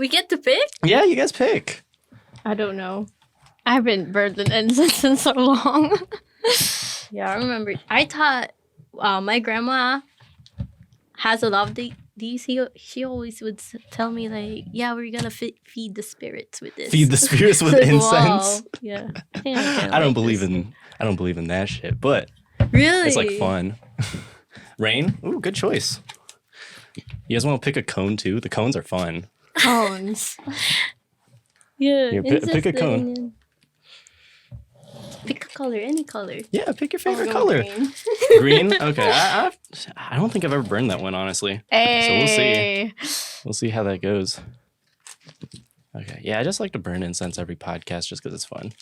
We get to pick? Yeah, you guys pick. I don't know. I haven't burned an incense in so long. Yeah, I remember. I thought my grandma has a lot of these. She always would tell me like, yeah, we're gonna feed the spirits with this. Feed the spirits with Like, incense. wow. Yeah. I don't believe in that shit, but Really? it's like fun. Rain? Ooh, good choice. You guys want to pick a cone too? The cones are fun. Cones. Yeah. Here, pick a cone. Pick a color, any color. Yeah, pick your favorite I'll go color. green. Green? Okay. I don't think I've ever burned that one, honestly. Hey. So we'll see. We'll see how that goes. Okay. Yeah, I just like to burn incense every podcast just because it's fun.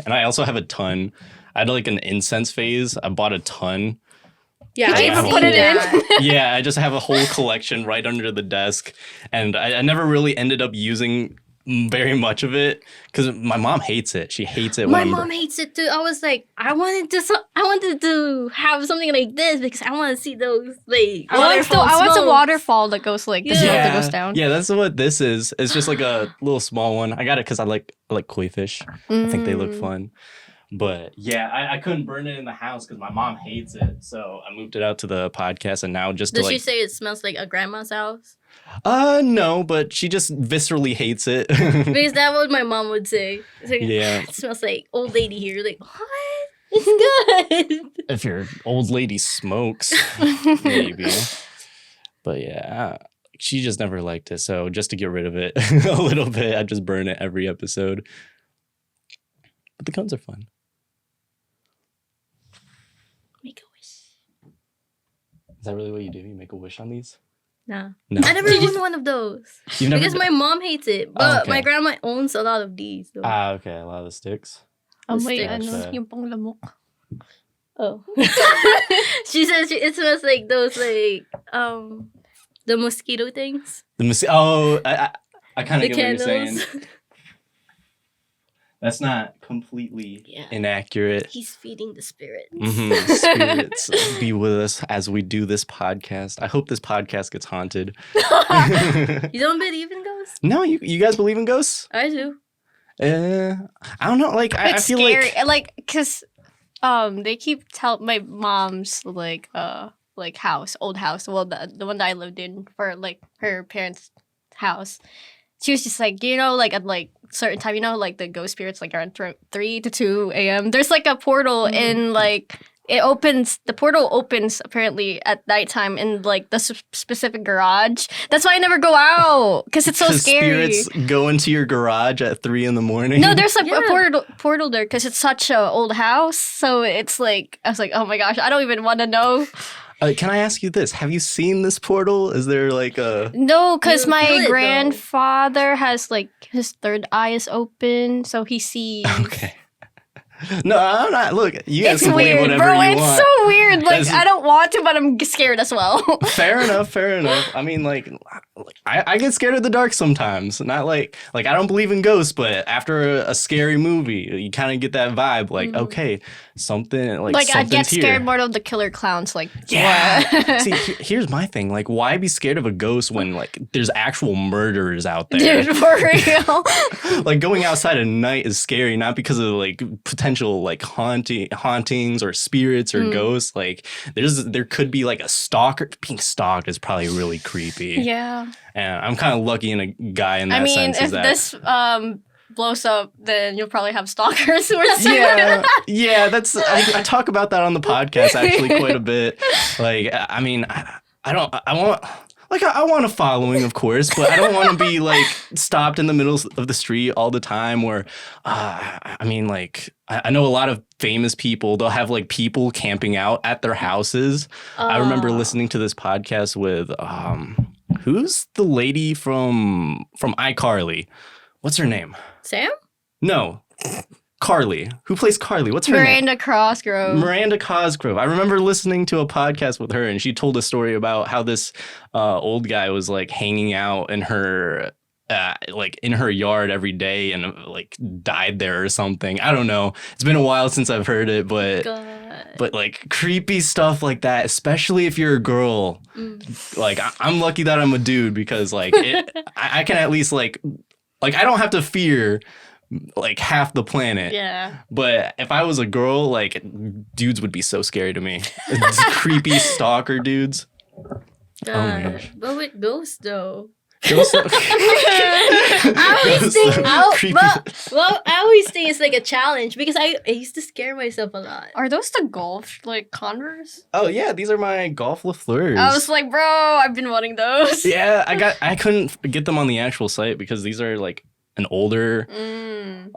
And I also have a ton. I had like an incense phase. I bought a ton. Yeah, Did you I even put it in? Yeah, I just have a whole collection right under the desk. And I never really ended up using very much of it because my mom hates it. She hates it. My mom hates it too. I was like, I wanted to have something like this because I want to see those like I want a waterfall that goes like this Yeah. that goes down. Yeah, that's what this is. It's just like a little small one. I got it because I like koi fish. I think they look fun. But yeah, I couldn't burn it in the house because my mom hates it. So I moved it out to the podcast, and now just Does she say it smells like a grandma's house? No, but she just viscerally hates it. Because that's what my mom would say. It's like, Yeah. it smells like old lady here. Like, what? It's good. If your old lady smokes, maybe. But yeah, she just never liked it. So just to get rid of it a little bit, I just burn it every episode. But the cones are fun. Make a wish. Is that really what you do? You make a wish on these? Nah. No. I never won one of those. You've never Because my mom hates it. But Oh, okay. my grandma owns a lot of these. Though. Okay. A lot of the sticks. Oh, The wait, sticks. ano, yung panglamok. Oh. She says it smells like those like the mosquito things. I kind The of get what you're saying. candles. That's not completely Yeah. inaccurate. He's feeding the spirits. Spirits be with us as we do this podcast. I hope this podcast gets haunted. You don't believe in ghosts? No, you guys believe in ghosts? I do. I don't know. Like I It's feel scary. like Cause they keep my mom's like old house. Well, the one that I lived in for like her parents' house. She was just like, like at like certain time, like the ghost spirits like around 3 to 2 a.m. There's like a portal in like the portal opens apparently at nighttime in like the specific garage. That's why I never go out because it's so scary. Spirits go into your garage at 3 a.m. No, there's like Yeah. a portal there because it's such a old house. So it's like I was like, oh my gosh, I don't even want to know. Can I ask you this? Have you seen this portal? Is there like a... No, because You feel it, my though. grandfather has like his third eye is open, so he sees. Okay. No, I'm not. Look, you guys It's can believe weird, whatever bro. you It's want. so weird. Like Does it- I don't want to, but I'm scared as well. Fair enough. I mean, like, I get scared of the dark sometimes. Not like I don't believe in ghosts, but after a scary movie, you kind of get that vibe. Like, okay, something like I get something's scared here. more of the killer clowns. Like Yeah. what? See, here's my thing. Like, why be scared of a ghost when like there's actual murderers out there? Dude, for real. Like going outside at night is scary, not because of like potential like hauntings or spirits or ghosts. Like there could be like a stalker. Being stalked is probably really creepy. Yeah. And I'm kind of lucky in a guy in that I mean, sense. if this blows up, then you'll probably have stalkers. Yeah, that's I talk about that on the podcast actually quite a bit. Like, I mean, I want a following, of course, but I don't want to be like stopped in the middle of the street all the time. Or, I mean, like I know a lot of famous people. They'll have like people camping out at their houses. I remember listening to this podcast with who's the lady from iCarly? What's her name? Sam? No, Carly. Who plays Carly? What's her name? Miranda Cosgrove. Miranda Cosgrove. I remember listening to a podcast with her, and she told a story about how this old guy was like hanging out in her like in her yard every day and like died there or something. I don't know. It's been a while since I've heard it, but God. but like creepy stuff like that, especially if you're a girl. Like I'm lucky that I'm a dude because like I can at least like I don't have to fear like half the planet. Yeah. But if I was a girl, like dudes would be so scary to me. Creepy stalker dudes. God. Oh my gosh. But with ghosts though. Ghosts. I always think Creepy. well, I always think it's like a challenge because I used to scare myself a lot. Are those the golf like Converse? Oh yeah, these are my golf Lafleurs. I was like, bro, I've been wanting those. Yeah, I couldn't get them on the actual site because these are like an older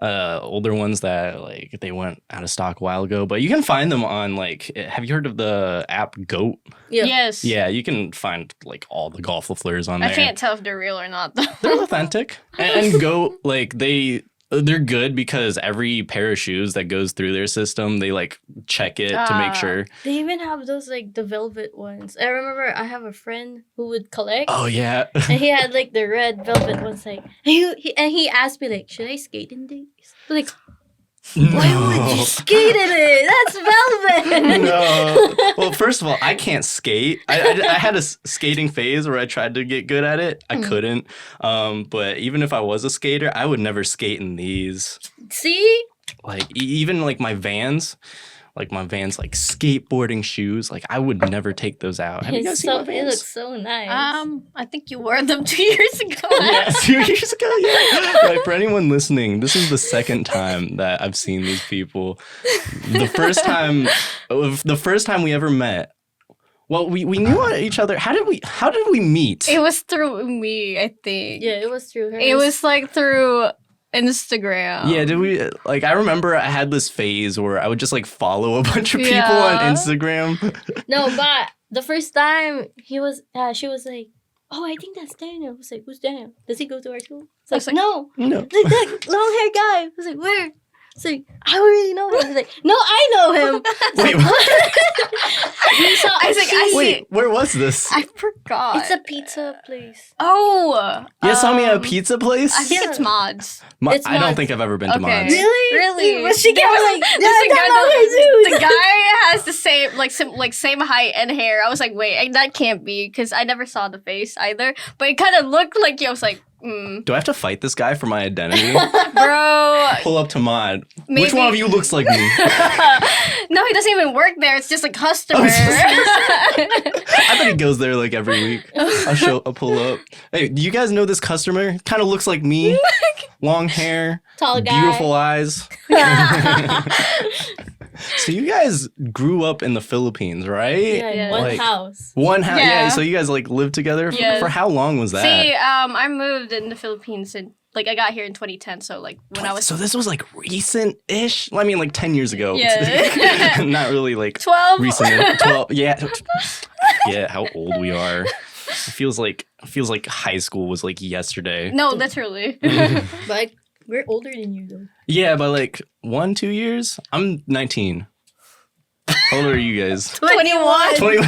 ones that like they went out of stock a while ago. But you can find them on like, have you heard of the app Goat? Yeah. Yes. Yeah, you can find like all the golf Lafleurs on there. I can't tell if they're real or not though. They're authentic. And Goat, like they're good because every pair of shoes that goes through their system, they like check it to make sure. They even have those like the velvet ones. I remember I have a friend who would collect. Oh yeah. And he had like the red velvet ones. Like he asked me like, should I skate in these? Like, why would you skate in it? That's velvet. No. Well, first of all, I can't skate. I had a skating phase where I tried to get good at it. I couldn't. But even if I was a skater, I would never skate in these. See? Like even like my Vans. Like my Vans, like skateboarding shoes. Like I would never take those out. Have you guys seen my It Vans? looks so nice. I think you wore them 2 years ago. Yeah, 2 years ago. Yeah. Like for anyone listening, this is the second time that I've seen these people. The first time we ever met. Well, we knew each other. How did we meet? It was through me, I think. yeah, it was through her. It was like through Instagram. Yeah, did we like I remember I had this phase where I would just like follow a bunch of people Yeah. on Instagram. No, but the first time she was like, oh, I think that's Daniel. I was like, who's Daniel? Does he go to our school? It's I was like, like, no. No. Like that long hair guy. I was like, where? It's like, I don't really know him. I was like, no, I know him. Wait, what? We saw I was like, I see. Wait, where was this? I forgot. It's a pizza place. Oh. You saw me at a pizza place? I think Yeah. it's Mods. It's I don't Mods. think I've ever been to Okay. Mods. Really? Was she There getting was- like, there's a guy yeah, the guy has the same height and hair. I was like, wait, that can't be because I never saw the face either. But it kind of looked like you. I was like, Do I have to fight this guy for my identity? bro. Pull up to Mod. Which Maybe- one of you looks like me? No, he doesn't even work there. It's just a customer. I bet he goes there like every week. I'll pull up. Hey, do you guys know this customer? Kind of looks like me. Long hair, Tall guy. beautiful eyes. So you guys grew up in the Philippines, right? Yeah, Yeah. one Like- house. One house. Yeah. Yeah. So you guys like lived together Yes. for how long was that? See, I moved in the Philippines and like I got here in 2010. So like when I was So this was like recent-ish. Well, I mean, like 10 years ago. Yeah. Not really like 12. recent. 12. Yeah. Yeah. How old we are. It feels like high school was like yesterday. No, literally. But we're older than you though. Yeah, by like 1-2 years. I'm 19. How old are you guys? 21. 21.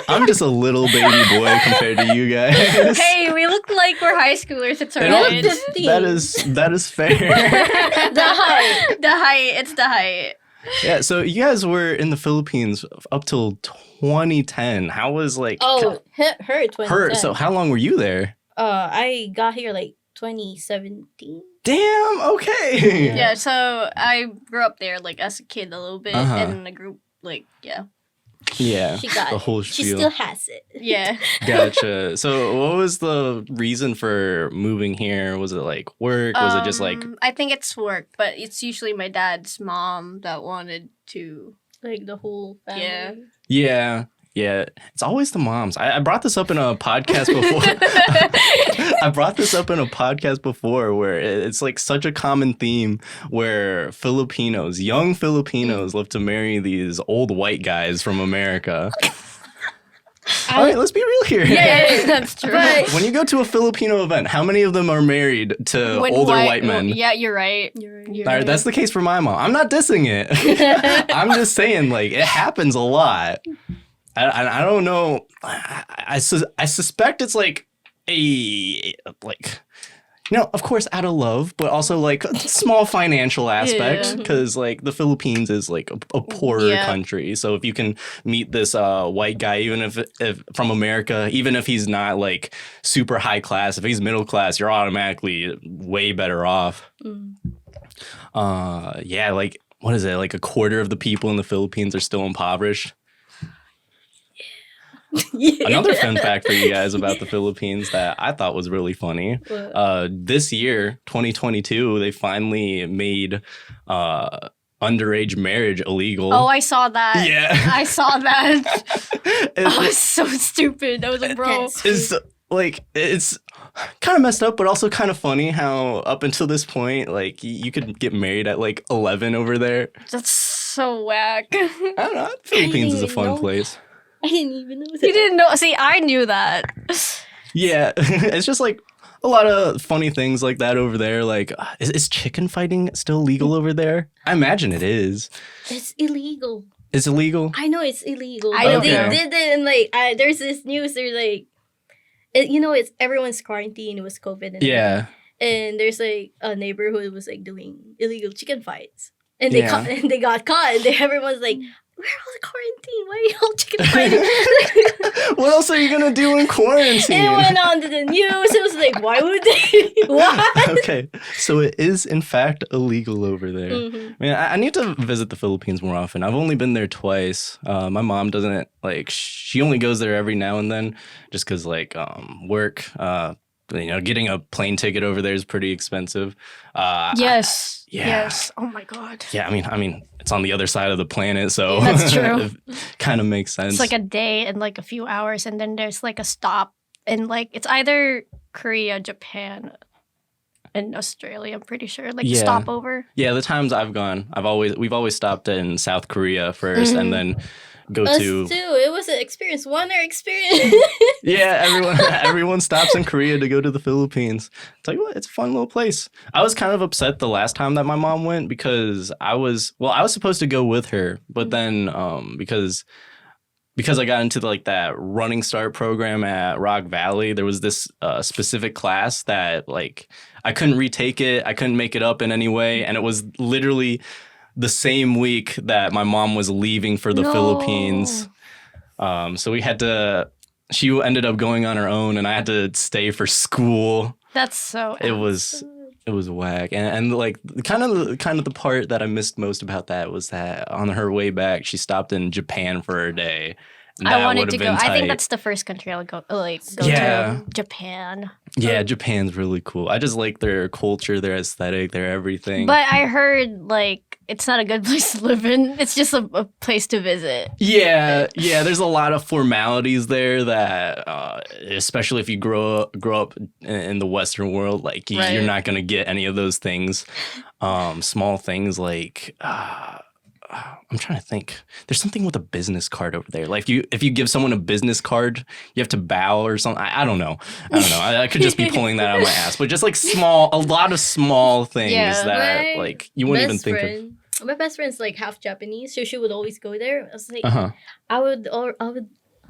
I'm just a little baby boy compared to you guys. Hey, we look like we're high schoolers. It's You know, alright. that is fair. The height. The height. It's the height. Yeah, so you guys were in the Philippines up till 2010. How was like Oh, her 2010. her? So how long were you there? I got here like 2017. Damn. Okay. Yeah, so I grew up there like as a kid a little bit, Uh-huh. and I grew like Yeah. She got the it. whole She spiel. still has it. yeah. Gotcha. So what was the reason for moving here? Was it like work? Was it just like I think it's work, but it's usually my dad's mom that wanted to. Like the whole family. Yeah. yeah. Yeah, it's always the moms. I brought this up in a podcast before. I brought this up in a podcast before where it's like such a common theme where Filipinos, young Filipinos, love to marry these old white guys from America. All right, let's be real here. Yeah, that's true. But- When you go to a Filipino event, how many of them are married to When older white men? Yeah, you're right. You're All right, that's the case for my mom. I'm not dissing it. I'm just saying, like, it happens a lot. I don't know. I suspect it's like like, you know, of course, out of love, but also like a small financial aspect, because like the Philippines is like a poorer country. So if you can meet this white guy, even if from America, even if he's not like super high class, if he's middle class, you're automatically way better off. Yeah, like what is it? Like a quarter of the people in the Philippines are still impoverished. Another fun fact for you guys about the Philippines that I thought was really funny. This year, 2022, they finally made underage marriage illegal. Oh, I saw that. Yeah. I saw that. It's so stupid. I was like, bro. It's kind of messed up, but also kind of funny how up until this point, like you could get married at like 11 over there. That's so whack. I don't know. The Philippines is a fun place. I didn't even know that. You didn't know. See, I knew that. Yeah, it's just like a lot of funny things like that over there. Like, is chicken fighting still legal over there? I imagine it is. It's illegal. It's illegal? I know it's illegal. I know. They did it, and like, there's this news. They're like, it's everyone's quarantined. It was COVID. And everything. And there's like a neighborhood was like doing illegal chicken fights, and they got caught. And everyone's like, we're all in quarantine. Why are you all chicken fighting? What else are you gonna do in quarantine? It went on to the news. It was like, why would they? What? Okay, so it is in fact illegal over there. I mean, I need to visit the Philippines more often. I've only been there twice. My mom doesn't like. She only goes there every now and then, just because like work. Getting a plane ticket over there is pretty expensive. Yes. Yeah. Yes. Oh my God. Yeah, I mean, it's on the other side of the planet, so that's true. It kind of makes sense. It's like a day and like a few hours, and then there's like a stop, and like it's either Korea, Japan, and Australia. I'm pretty sure, like stopover. Yeah, the times I've gone, we've always stopped in South Korea first, and then go Us to. too. It was an experience. Experience. Yeah, everyone stops in Korea to go to the Philippines. Tell you what, it's a fun little place. I was kind of upset the last time that my mom went because I was supposed to go with her, but then because I got into like that running start program at Rock Valley, there was this specific class that like I couldn't retake it, I couldn't make it up in any way, and it was literally the same week that my mom was leaving for the Philippines. So she ended up going on her own, and I had to stay for school. That's so. It was whack, and like kind of the part that I missed most about that was that on her way back, she stopped in Japan for a day. I wanted to go. I think that's the first country I'll go. To Japan. Yeah, Japan's really cool. I just like their culture, their aesthetic, their everything. But I heard like it's not a good place to live in. It's just a place to visit. Yeah. There's a lot of formalities there that, especially if you grow up in the Western world, like you're not gonna get any of those things. Small things like. I'm trying to think. There's something with a business card over there. Like if you give someone a business card, you have to bow or something. I don't know. I could just be pulling that out of my ass. But just like a lot of small things that like you wouldn't even think of. My best friend's like half Japanese, so she would always go there. I was like, I would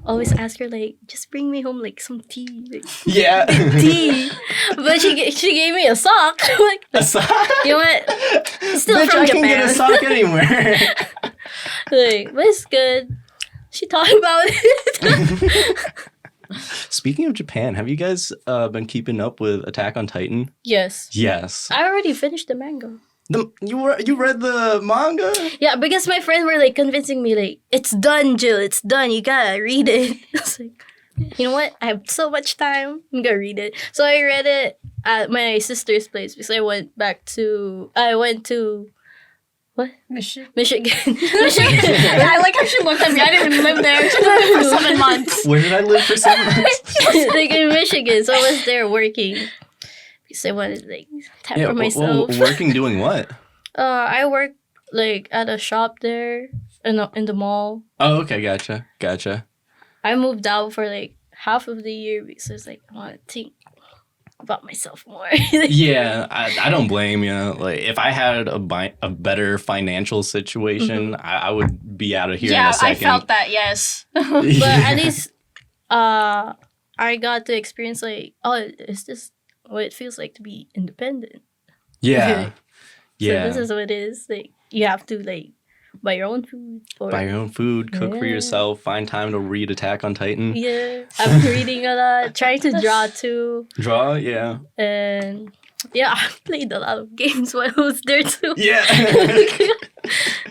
always ask her like, just bring me home like some tea. Like, tea. But she gave me a sock. Like, a sock? You know what? Still Bitch, from I Japan. can get a sock anywhere. Like, but it's good. She talked about it. Speaking of Japan, have you guys been keeping up with Attack on Titan? Yes. I already finished the manga. You read the manga? Yeah, because my friends were like convincing me like, it's done, Jill, it's done, you gotta read it. I was like, you know what? I have so much time. I'm gonna read it. So I read it at my sister's place because I went to what? Michigan. I like how she looked at me. I didn't even live there. She lived there for 7 months. Where did I live for 7 months? Like in Michigan. So I was there working. Because I wanted like time for myself. Well, working doing what? I work like at a shop there in the mall. Oh, okay, gotcha. I moved out for like half of the year because I was like, I want to think about myself more. Yeah, I don't blame you. Like if I had a better financial situation, I would be out of here in a second. I felt that, yes. But at least I got to experience like, oh, is this what it feels like to be independent? Yeah. So Yeah. this is what it is. Like you have to like buy your own food. Or, Buy your own food, cook for Yeah. yourself, find time to read Attack on Titan. Yeah, I'm reading a lot, trying to draw too, Draw, yeah. and yeah, I played a lot of games while I was there too. Yeah.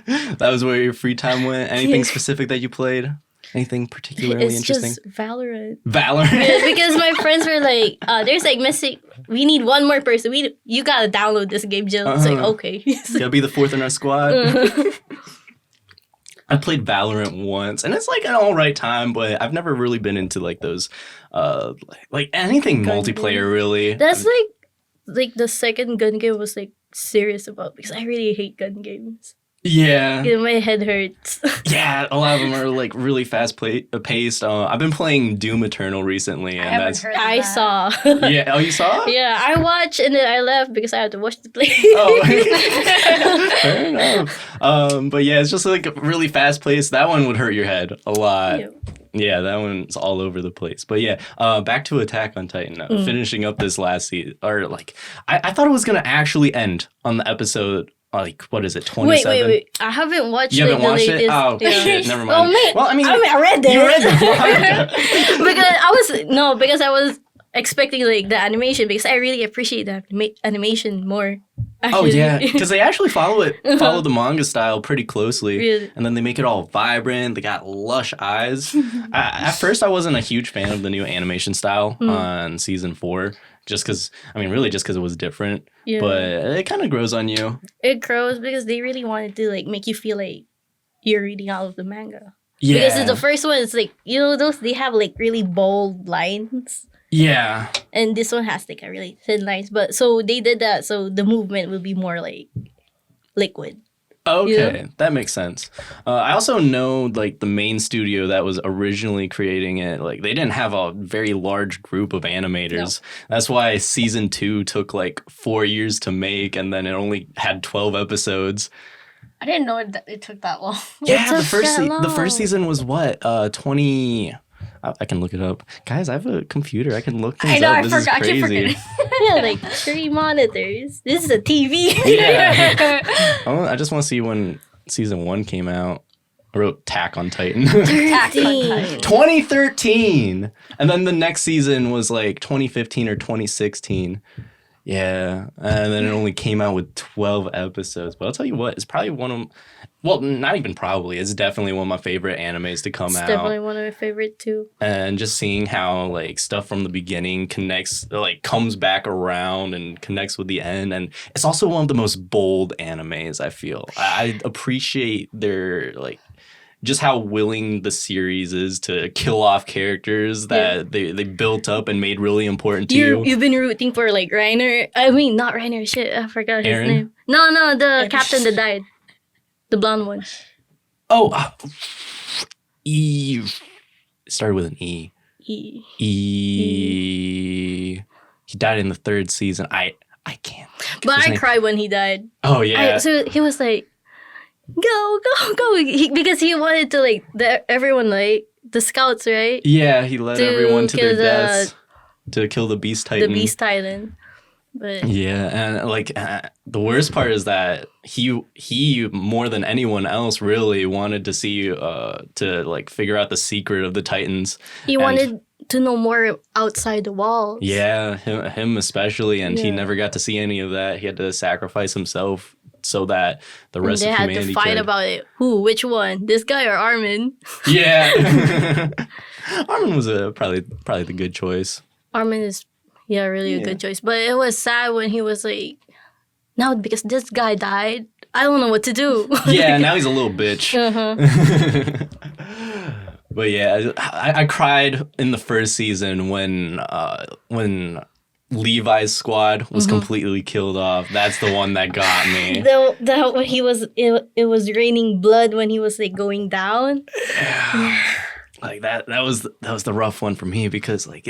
That was where your free time went. Anything specific that you played? Anything particularly It's interesting? just Valorant. Valorant. Yeah, because my friends were like, there's like message. We need one more person. You gotta download this game, Jill. It's like okay. Gotta be the fourth in our squad. Uh-huh. I played Valorant once, and it's like an all right time, but I've never really been into like those, like anything Gun multiplayer. game. Really, That's like the second gun game was like serious about because I really hate gun games. yeah, Yeah, my head hurts. yeah. A lot of them are like really fast paced. I've been playing Doom Eternal recently, I and haven't that's heard of I that. saw. yeah. Oh, you saw? Yeah, I watched and then I left because I had to watch the play. Oh, fair enough. But yeah, it's just like really fast paced. That one would hurt your head a lot. Yeah. Yeah, that one's all over the place. But yeah, back to Attack on Titan. Finishing up this last season, or like, I thought it was gonna actually end on the episode. Like, what is it? 27. Wait! I haven't watched. You haven't like, watched the it? latest. Oh Yeah. shit! Never Oh, mind. man. Well, I mean, I read it. you read the manga. because I was expecting like the animation because I really appreciate the animation more. Oh Actually. yeah, because they actually follow the manga style pretty closely, Really? and then they make it all vibrant. They got lush eyes. At first, I wasn't a huge fan of the new animation style on season 4, just because it was different. Yeah. But it kind of grows on you. It grows because they really wanted to like make you feel like you're reading out of the manga. Yeah, Because the first one is like those they have like really bold lines. yeah, And this one has like a really thin lines, but so they did that so the movement will be more like liquid. okay, that makes sense. I also know like the main studio that was originally creating it, like they didn't have a very large group of animators. That's why season 2 took like 4 years to make, and then it only had 12 episodes. I didn't know it took that long. Yeah, took the first that the long. first season was what 20. I can look it up, guys. I have a computer. I can look things I know, up. I This forgot. I is keep crazy. forgetting. Yeah, like 3 monitors. This is a TV. Yeah. I just want to see when season 1 came out. I wrote Attack on Titan. Attack on Titan. 2013, and then the next season was like 2015 or 2016. Yeah, and then it only came out with 12 episodes. But I'll tell you what, it's probably one of, well, not even probably, it's definitely one of my favorite animes to come It's out. definitely one of my favorite too. And just seeing how like stuff from the beginning connects, like comes back around and connects with the end. And it's also one of the most bold animes, I feel. I appreciate their like just how willing the series is to kill off characters that they built up and made really important to you. You've been rooting for like Reiner. I mean, not Reiner. Shit, I forgot his Eren? name. No, the captain that died, the blonde one. Oh, E. It started with an E. He, E. He died in the 3rd season. I can't. but his I name. cried when he died. Oh yeah. So he was like, go, because he wanted to like everyone like the scouts, right? Yeah, he led To everyone to their kill the- deaths to kill the Beast Titan. The Beast Titan. But Yeah, and like the worst part is that he more than anyone else really wanted to see to like figure out the secret of the Titans. he wanted to know more outside the walls. Yeah, him especially, and he Yeah. never got to see any of that. He had to sacrifice himself so that the And rest they of had humanity to fight could. about it. Which one? This guy or Armin? Yeah, Armin was probably the good choice. Armin is, really a good choice. But it was sad when he was like, no, because this guy died. I don't know what to do. Yeah, now he's a little bitch. Uh-huh. But yeah, I cried in the first season when Levi's squad was completely killed off. That's the one that got me. The when he was it was raining blood when he was like going down. like that was the rough one for me because like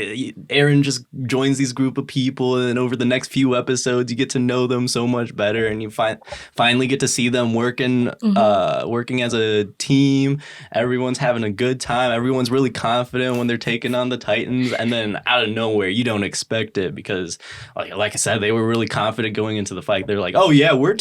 Aaron just joins these group of people and over the next few episodes you get to know them so much better and you finally get to see them working as a team. Everyone's having a good time. Everyone's really confident when they're taking on the Titans, and then out of nowhere you don't expect it because like I said, they were really confident going into the fight. They're like, oh yeah, we're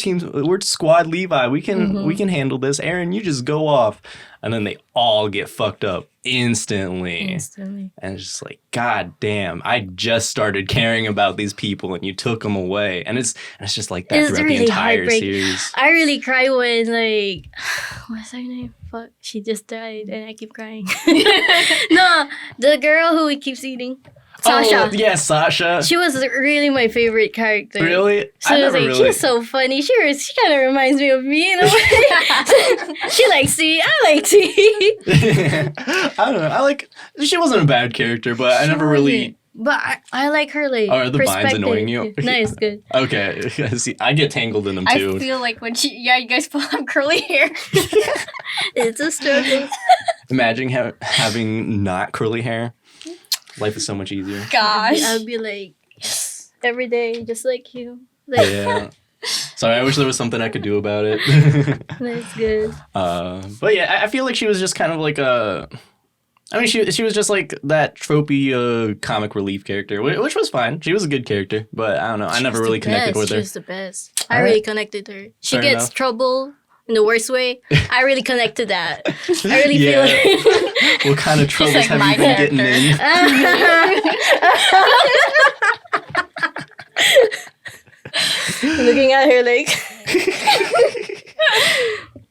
squad Levi, we can handle this. Aaron, you just go off. And then they all get fucked up instantly. And it's just like, God damn, I just started caring about these people and you took them away. And it's just like that throughout the entire series. I really cry when, like, what's her name? Fuck, she just died and I keep crying. No, the girl who he keeps eating. Sasha. Oh, yeah, Sasha. She was really my favorite character. Really? She was so funny. She kind of reminds me of me in a way. She likes tea. I like tea. I don't know. She wasn't a bad character, but I never really... But I like her, like, are the vines annoying you? Nice, good. Okay. See, I get tangled in them, too. I feel like when you guys both have curly hair. It's a struggle. Imagine having not curly hair. Life is so much easier. Gosh. I'll be like, yes, every day, just like you. Like, yeah. Sorry, I wish there was something I could do about it. That's good. But yeah, I feel like she was just kind of like she was just like that tropey comic relief character, which was fine. She was a good character, but I don't know. I never really connected with her. She was the best. I really connected to her. She gets trouble in the worst way. I really connect to that. I really feel like... What kind of troubles like have you been getting in? Looking at her like...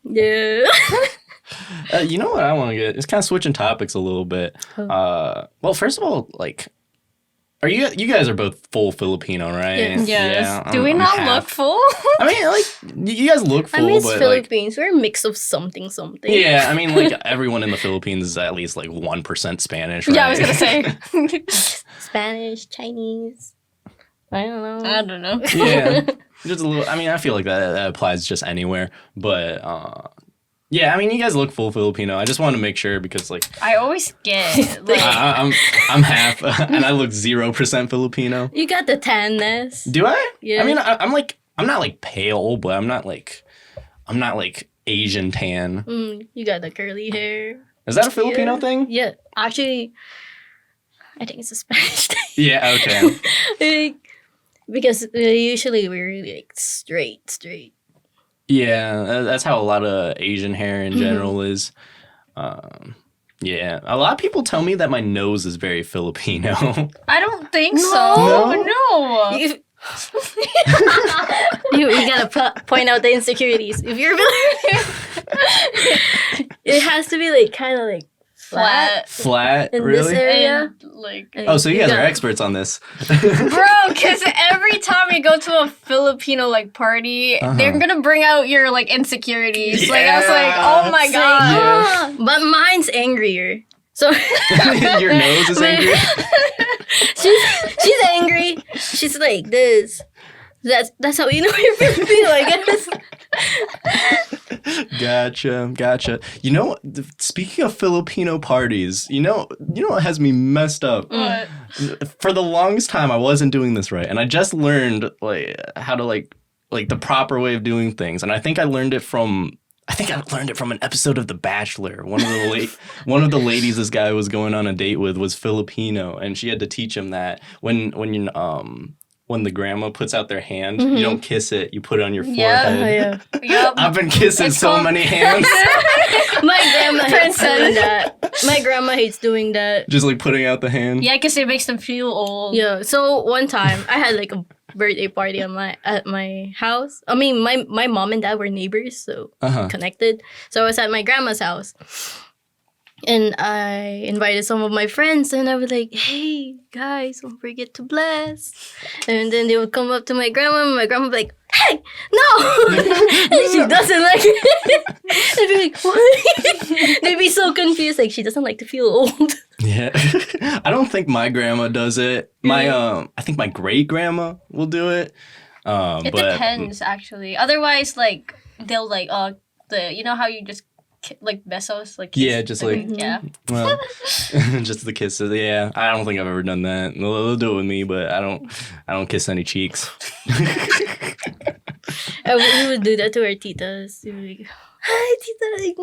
Yeah. You know what I want to get? It's kind of switching topics a little bit. Well, first of all, like... You guys are both full Filipino, right? Yes. Yeah, Do we not look full? I mean, like, you guys look full, it's but Philippines. We're a mix of something. Yeah, I mean, like, everyone in the Philippines is at least, like, 1% Spanish, right? Yeah, I was going to say. Spanish, Chinese. I don't know. Yeah. Just a little, I mean, I feel like that applies just anywhere. But, yeah, I mean, you guys look full Filipino. I just want to make sure because, like... I always get, like... I'm half, and I look 0% Filipino. You got the tanness. Do I? Yeah. I mean, I'm not, like, pale, but I'm not, like, Asian tan. You got the curly hair. Is that a Filipino thing? Yeah. Actually, I think it's a Spanish thing. Yeah, okay. Like, because usually we're, like, straight. Yeah, that's how a lot of Asian hair in general is. Yeah, a lot of people tell me that my nose is very Filipino. I don't think No. so. No. You gotta point out the insecurities. If you're it has to be like kind of like flat in this really? area. And, like, Oh, so you guys are experts on this. bro, because every time you go to a Filipino like party, they're gonna bring out your like insecurities. Like I was like, oh my It's god. like, but mine's angrier. So Your nose is angry? she's angry. She's like this. That's how you know you're Filipino, I guess. Gotcha. You know, speaking of Filipino parties, you know what has me messed up? What? For the longest time, I wasn't doing this right, and I just learned like how to like the proper way of doing things, and I think I learned it from an episode of The Bachelor. One of the ladies this guy was going on a date with was Filipino, and she had to teach him that when the grandma puts out their hand, you don't kiss it, you put it on your forehead. Yep. I've been kissing many hands. My grandma hates doing that. My grandma hates doing that. Just like putting out the hand. Yeah, because it makes them feel old. Yeah. So one time I had like a birthday party at my house. I mean, my mom and dad were neighbors, so connected. So I was at my grandma's house. And I invited some of my friends, and I was like, hey, guys, don't forget to bless. And then they would come up to my grandma, and my grandma would be like, hey, no! And she doesn't like it. I'd be like, what? They'd be so confused, like, she doesn't like to feel old. Yeah. I don't think my grandma does it. I think my great-grandma will do it. It depends, actually. Otherwise, like, they'll, like, you know how you just like besos, like Yeah, just like yeah. well, just the kisses. Yeah, I don't think I've ever done that. They'll do it with me, but I don't kiss any cheeks. We would do that to our titas. We would be like, hi, tita.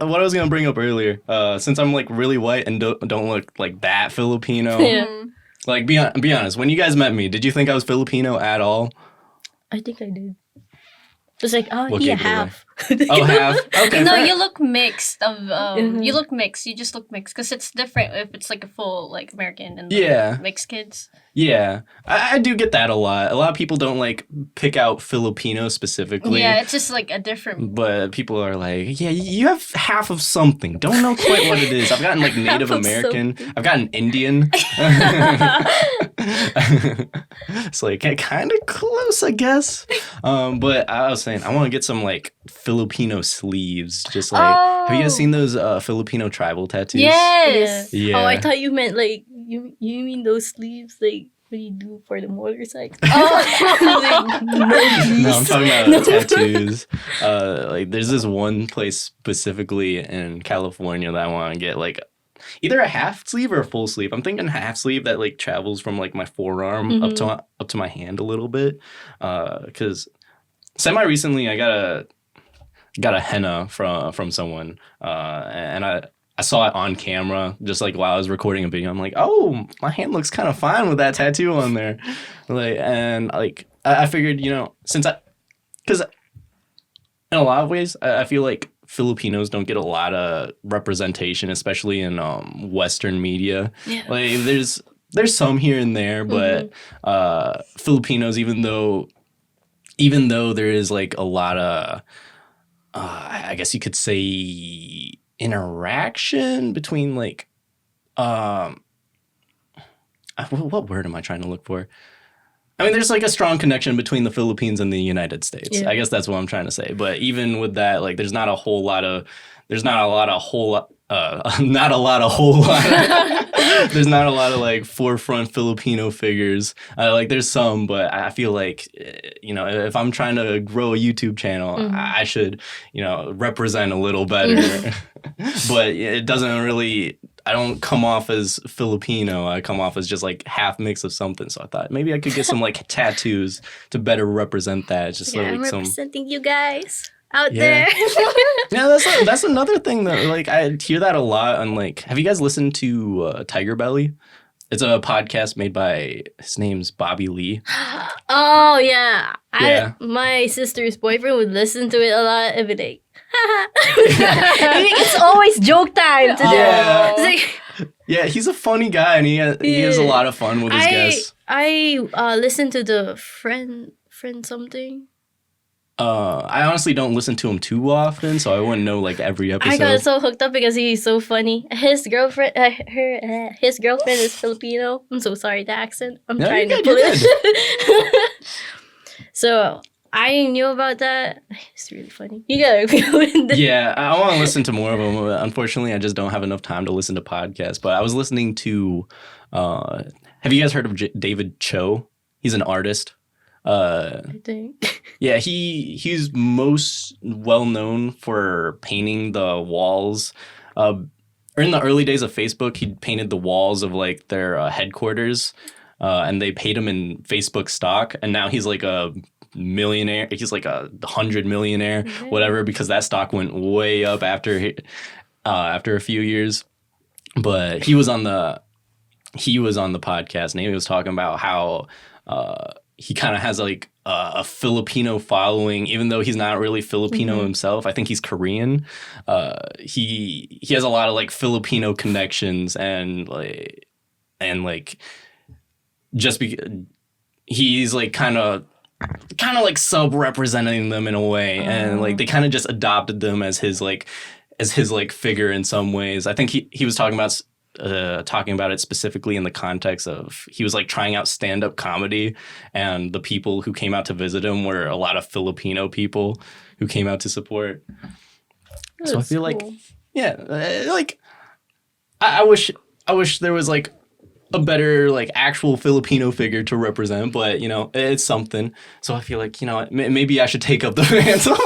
What I was gonna bring up earlier, since I'm like really white and don't look like that Filipino. Yeah. Like be honest, when you guys met me, did you think I was Filipino at all? I think I did. It was like, oh, What yeah, gave it away? half. Oh, half. Okay. No, fair. you look mixed. Mhm. You look mixed. You just look mixed because it's different if it's like a full like American and Yeah. mixed kids. Yeah, I do get that a lot. A lot of people don't like pick out Filipino specifically. Yeah, it's just like a different. But people are like, yeah, you have half of something. Don't know quite what it is. I've gotten like Native Half of American. I've gotten Indian. It's like kind of close, I guess. But I was saying I want to get some like Filipino sleeves. Just like, have you guys seen those Filipino tribal tattoos? Yes. Yeah. Oh, I thought you meant like you mean those sleeves like what do you do for the motorcycle? Oh. No, I'm talking about No. tattoos. Like there's this one place specifically in California that I want to get like either a half sleeve or a full sleeve. I'm thinking half sleeve that like travels from like my forearm up to my hand a little bit. Because semi recently I got a henna from someone, and I saw it on camera just like while I was recording a video. I'm like, oh, my hand looks kind of fine with that tattoo on there. I figured, because in a lot of ways, I feel like Filipinos don't get a lot of representation, especially in Western media. Yeah. Like there's some here and there, but Filipinos, even though there is like a lot of, I guess you could say, interaction between like what word am I trying to look for? I mean, there's like a strong connection between the Philippines and the United States. Yeah. I guess that's what I'm trying to say. But even with that, like there's not a lot of like forefront Filipino figures. Like there's some, but I feel like if I'm trying to grow a YouTube channel, I should represent a little better. But it doesn't really. I don't come off as Filipino. I come off as just like half mix of something. So I thought maybe I could get some like tattoos to better represent that. Just Yeah, so I'm like some. representing you guys out Yeah. there. Yeah, that's another thing that like I hear that a lot on like. Have you guys listened to Tiger Belly? It's a podcast made by his name's Bobby Lee. Oh yeah. Yeah. My sister's boyfriend would listen to it a lot every day. It's always joke time to Yeah. them. It's like, Yeah, he's a funny guy and he has a lot of fun with his guests. I listened to the friend something. I honestly don't listen to him too often, so I wouldn't know like every episode. I got so hooked up because he's so funny. His girlfriend, his girlfriend is Filipino. I'm so sorry the accent. I'm No, trying you're to good, pull you're it. So I knew about that. It's really funny. You gotta go in there. Yeah, I want to listen to more of them. Unfortunately, I just don't have enough time to listen to podcasts. But I was listening to. Have you guys heard of David Cho? He's an artist. I think. Yeah, he's most well known for painting the walls. Or in the early days of Facebook, he painted the walls of like their headquarters, and they paid him in Facebook stock. And now he's like a millionaire. He's like 100 millionaire, whatever, because that stock went way up after a few years. But he was on the podcast and he was talking about how he kind of has like a Filipino following, even though he's not really Filipino himself. I think he's Korean. He has a lot of like Filipino connections and just because he's like kind of like sub-representing them in a way, and like they kind of just adopted them as his figure in some ways. I think he was talking about it specifically in the context of he was like trying out stand-up comedy, and the people who came out to visit him were a lot of Filipino people who came out to support. So I feel like, yeah, like I wish there was like a better like actual Filipino figure to represent, but you know, it's something. So I feel like, you know, maybe I should take up the mantle.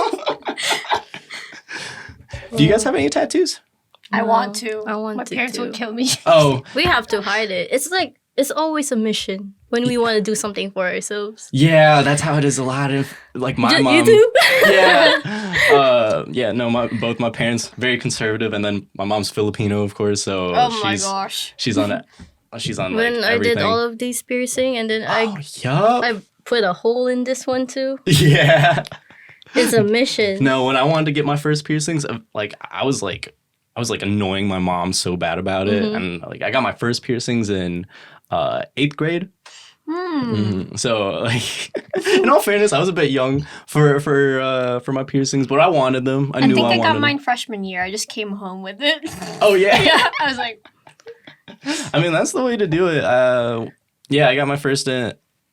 Do you guys have any tattoos? I want to. I want My to parents too. would kill me. Oh, We have to hide it. It's like it's always a mission when we want to do something for ourselves. yeah, that's how it is. A lot of like my mom. You do? Yeah. No, both my parents very conservative, and then my mom's Filipino, of course. So Oh my gosh. she's on it. She's on When like I everything. did all of these piercing, and then Oh, yup. I put a hole in this one too. Yeah. It's a mission. No, when I wanted to get my first piercings, like I was like annoying my mom so bad about it, and like I got my first piercings in 8th grade. So like, in all fairness, I was a bit young for my piercings, but I wanted them. I knew think I I wanted got them. mine freshman year. I just came home with it. Oh yeah. Yeah, I was like, I mean, that's the way to do it. Yeah, I got my first.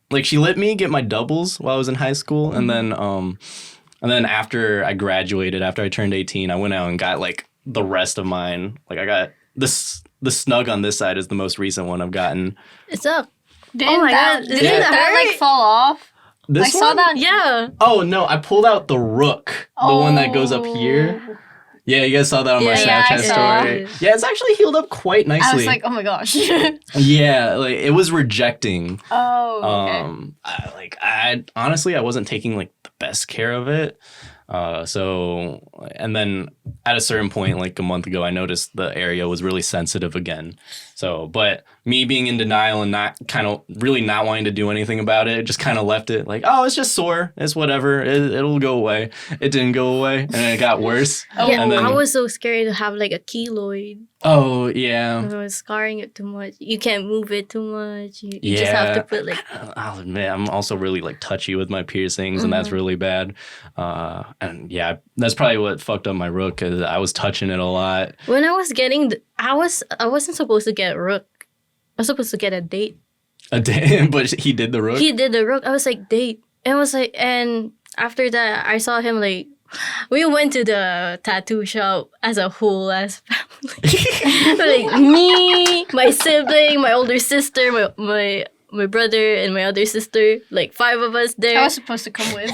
Like she let me get my doubles while I was in high school, and then after I graduated, after I turned 18, I went out and got like the rest of mine. Like I got this. The snug on this side is the most recent one I've gotten. It's up. didn't my that, God, didn't didn't that that like hurt? fall off? This I saw one? that. Yeah. Oh no, I pulled out the rook, the one that goes up here. Yeah, you guys saw that on my Yeah, I Snapchat saw. story. Yeah, it's actually healed up quite nicely. I was like, oh my gosh. Yeah, like it was rejecting. Oh, okay. I honestly I wasn't taking like the best care of it. So and then at a certain point, like a month ago, I noticed the area was really sensitive again. So, but me being in denial and not really not wanting to do anything about it, just kind of left it like, oh, it's just sore. It's whatever. It'll go away. It didn't go away, and it got worse. Yeah, And then, I was so scared to have like a keloid. oh yeah. I was scarring it too much. You can't move it too much. You just have to put like. I'll admit, I'm also really like touchy with my piercings, and that's really bad. And yeah, that's probably what fucked up my rook, because I was touching it a lot. When I was getting, I wasn't supposed to get rook. I was supposed to get a date. A day, but he did the rook. He did the rook. I was like date, and I was like, and after that, I saw him like. We went to the tattoo shop as a whole as family. Like me, my sibling, my older sister, my brother, and my other sister. Like 5 of us there. I was supposed to come with.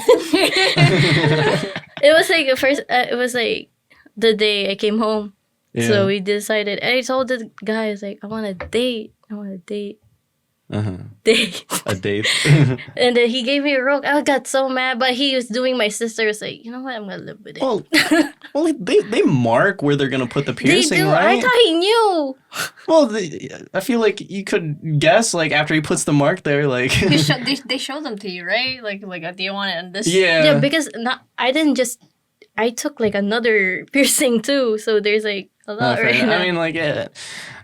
It was like it was like the day I came home. Yeah. So we decided. And I told the guys like, I want a date. I want a date. Date. A date. And then he gave me a rope. I got so mad, but he was doing my sister. Was like, you know what? I'm gonna live with it. well, they mark where they're gonna put the piercing, they do. right? I thought he knew. Well, I feel like you could guess, like after he puts the mark there, like. they show them to you, right? Like, do you want it in this? Yeah. Because I didn't just. I took like another piercing too, so there's like a lot right now. I mean, like, yeah,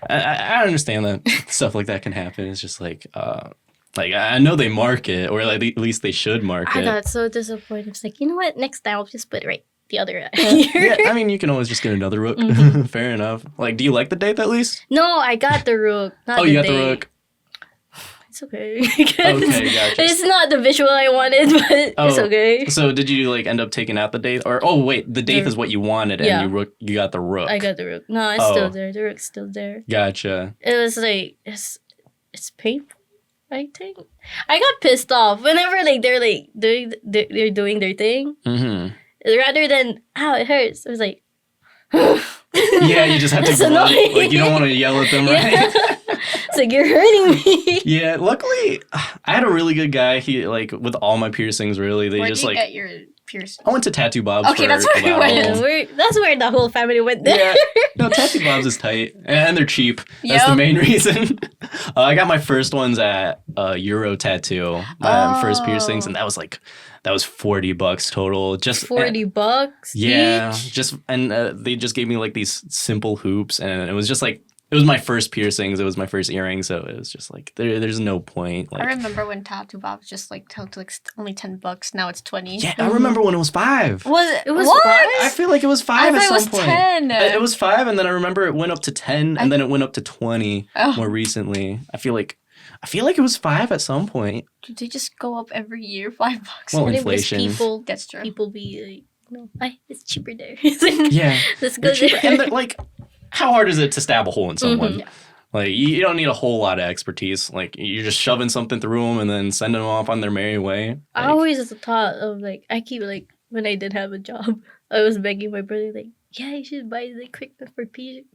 I understand that stuff like that can happen. It's just like I know they mark it, or like at least they should mark I it. got so disappointed. I was like, you know what? Next time I'll just put it right the other Yeah, I mean, you can always just get another rook. Fair enough. Like, do you like the date at least? No, I got the rook. Not Oh, you got date. the rook. It's okay. Okay, gotcha. It's not the visual I wanted, but it's okay. So did you like end up taking out the date, or wait, the date is what you wanted, and Yeah. you got the rook. I got the rook. No, it's still there. The rook's still there. Gotcha. It was like it's painful. I think I got pissed off whenever like they're doing their thing. Rather than it hurts. It was like. Yeah, you just have to It's gloat. annoying. Like you don't want to yell at them, right? It's like you're hurting me. Yeah, luckily I had a really good guy. He like with all my piercings, really. They Where just did you like get your piercing? I went to Tattoo Bob's. Okay, for that's where we about went. all of them. That's where the whole family went there. Yeah. No, Tattoo Bob's is tight, and they're cheap. That's the Yep. main reason. I got my first ones at Euro Tattoo, my first piercings, and that was $40 total. Just $40 yeah, each? they just gave me like these simple hoops, and it was just like it was my first piercings. It was my first earring, so it was just like there's no point. Like, I remember when Tattoo Bob was just like only $10. Now it's $20. yeah, I remember when it was $5. Was it? It was what? I feel like it was $5 I at thought it some was point. 10. It was $5, and then I remember it went up to 10, and then it went up to 20 Oh. more recently. I feel like it was $5 at some point. Did they just go up every year? $5. Well, Maybe because inflation. That's true. People be like, no, it's cheaper there. It's like, Yeah, let's go they're cheaper, there. and they're like, how hard is it to stab a hole in someone? Yeah. Like, you don't need a whole lot of expertise. Like, you're just shoving something through them and then sending them off on their merry way. I always thought of, like, I keep, like, when I did have a job, I was begging my brother, like, yeah, you should buy the equipment for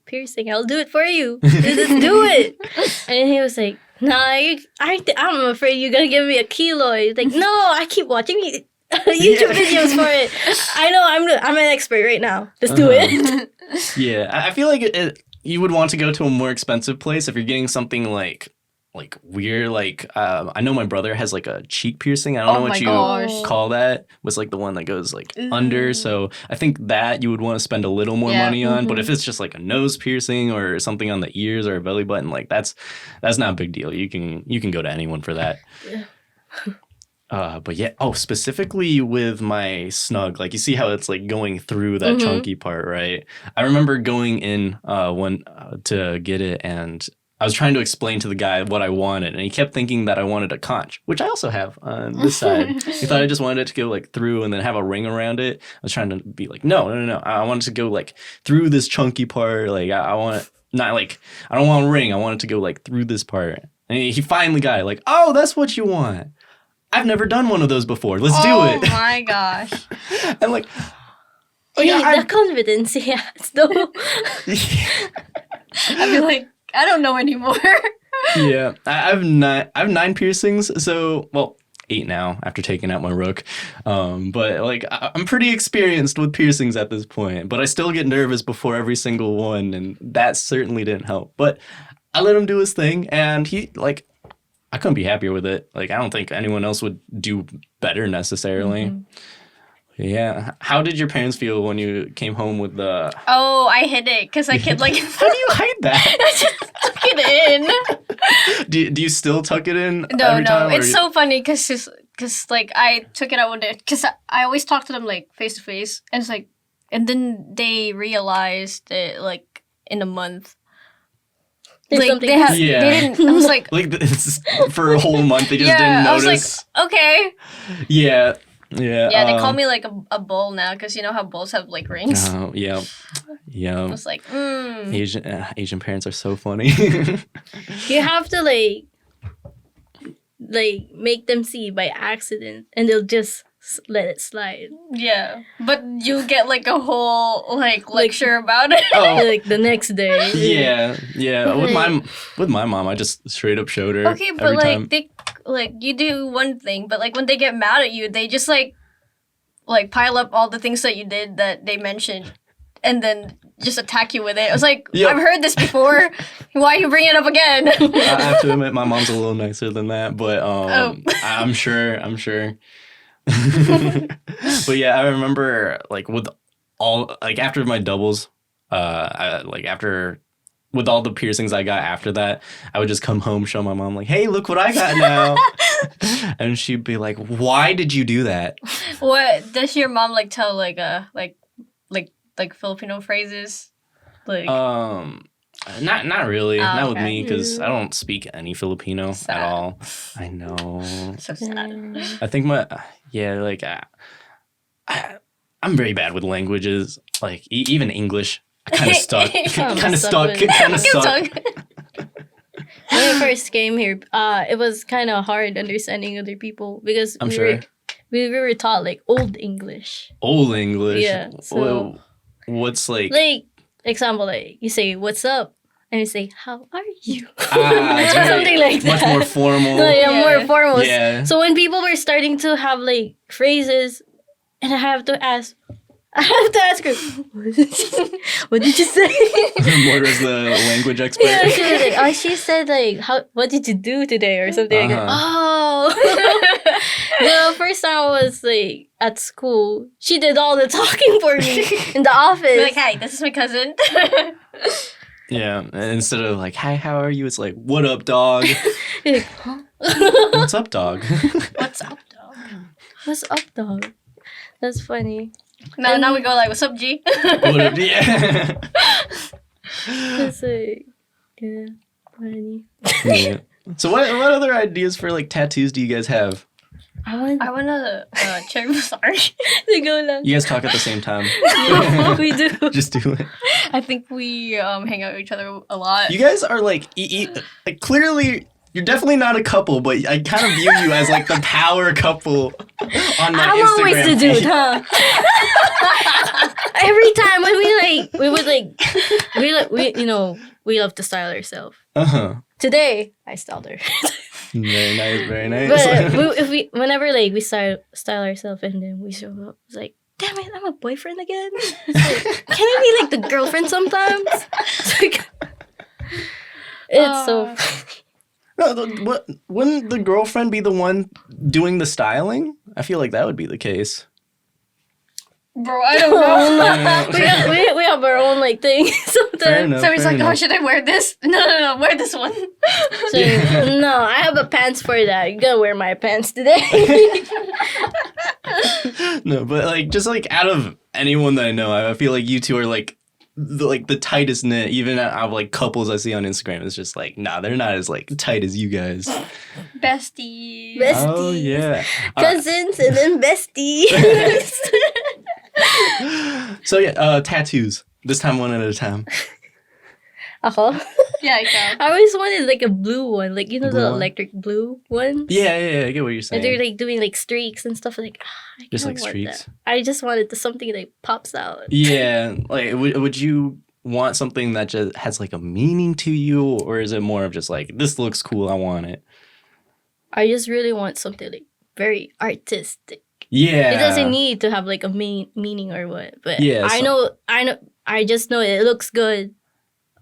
piercing. I'll do it for you. Just do it. And he was like, nah, I'm afraid you're going to give me a keloid. Like, no, I keep watching YouTube videos for it. I know, I'm an expert right now. Just do it. Yeah, I feel like you would want to go to a more expensive place if you're getting something like weird. Like, I know my brother has like a cheek piercing. I don't know what you call that. Was like the one that goes like under. So I think that you would want to spend a little more money on. But if it's just like a nose piercing or something on the ears or a belly button, like that's not a big deal. You can go to anyone for that. Yeah. But yeah, specifically with my snug, like you see how it's like going through that chunky part, right? I remember going in to get it, and I was trying to explain to the guy what I wanted, and he kept thinking that I wanted a conch, which I also have on this side. He thought I just wanted it to go like through and then have a ring around it. I was trying to be like, no. I wanted to go like through this chunky part. Like I want it, not like, I don't want a ring. I want it to go like through this part. And he finally got it, like, oh, that's what you want. I've never done one of those before. Let's do it. Oh my gosh. I'm like, the confidence he has, though. I'd be like, I don't know anymore. Yeah, I have 9 piercings. So, well, 8 now after taking out my rook. But like, I'm pretty experienced with piercings at this point. But I still get nervous before every single one, and that certainly didn't help. But I let him do his thing, and he like, I couldn't be happier with it. Like, I don't think anyone else would do better necessarily. Yeah. How did your parents feel when you came home with the... Oh, I hid it because I could like... How do you hide that? I just tuck it in. Do you still tuck it in No. time? It's so funny because like I took it out one day because I always talk to them like face to face, and it's like, and then they realized it like in a month. Like they didn't. I was like for a whole month they just didn't notice. I was like, okay. Yeah. Yeah, they call me like a bull now because you know how bulls have like rings. Oh, yeah. I was like, Asian parents are so funny. You have to like make them see by accident, and they'll just let it slide. Yeah, but you get like a whole like lecture about it. Like the next day. Yeah. With my mom, I just straight up showed her. Okay, but like they like you do one thing, but like when they get mad at you, they just like pile up all the things that you did that they mentioned, and then just attack you with it. I was like, I've heard this before. Why you bring it up again? I have to admit, my mom's a little nicer than that, but I'm sure. But yeah, I remember like with all like after my doubles, with all the piercings I got after that, I would just come home, show my mom like, hey, look what I got now. And she'd be like, why did you do that? What does your mom like tell like Filipino phrases? Like not really. Not with me, because I don't speak any Filipino at all. I know. So sad. I think I'm very bad with languages. Like even English, I kind of stuck. Kind of stuck. When I first came here, it was kind of hard understanding other people because we were taught like Old English. Old English. Yeah. So what's like example, like you say "What's up?" and you say "How are you?" Something like that. Much more formal. More formal. Yeah. So when people were starting to have like phrases, and I have to ask her, what did you say? Moira's the language expert. Yeah, she was like, she said like, what did you do today or something like that. Oh. The first time I was like at school, she did all the talking for me in the office. Like, hey, this is my cousin. Yeah, and instead of like, hi, how are you? It's like, what up, dog? You're like, huh? What's up, dog? What's up, dog? What's up, dog? That's funny. Now we go like, what's up, G? What up, yeah. It's like, yeah, funny. Yeah. So what other ideas for like tattoos do you guys have? I want to check. Sorry. Go lang. You guys talk at the same time. Yeah, we do. Just do it. I think we hang out with each other a lot. You guys are like, like clearly, you're definitely not a couple, but I kind of view you as like the power couple on my I'm Instagram always the dude, page. huh? Every time when we love to style ourselves. Today I styled her. Very nice, very nice. But whenever like we style ourselves and then we show up, it's like, damn it, I'm a boyfriend again. It's like, can I be like the girlfriend sometimes? It's like, it's so. No, wouldn't the girlfriend be the one doing the styling? I feel like that would be the case. Bro, I don't know. we have our own like thing sometimes. So he's like, oh, should I wear this? No, wear this one. So, no, I have a pants for that. You gotta wear my pants today. No, but like just like out of anyone that I know, I feel like you two are like the tightest knit. Even out of like couples I see on Instagram, it's just like, nah, they're not as like tight as you guys. Besties. Oh yeah, Cousins and then besties. So yeah, tattoos. This time one at a time. Ako? Yeah, I can. I always wanted like a blue one, like you know Blue the one? electric blue one. Yeah, I get what you're saying. And they're like doing like streaks and stuff. Like I Just kinda like want streaks? that. I just wanted something that pops out. Yeah, like would you want something that just has like a meaning to you, or is it more of just like, this looks cool, I want it? I just really want something like very artistic. Yeah, It doesn't need to have like a meaning or what, but Yeah, I know. I just know it looks good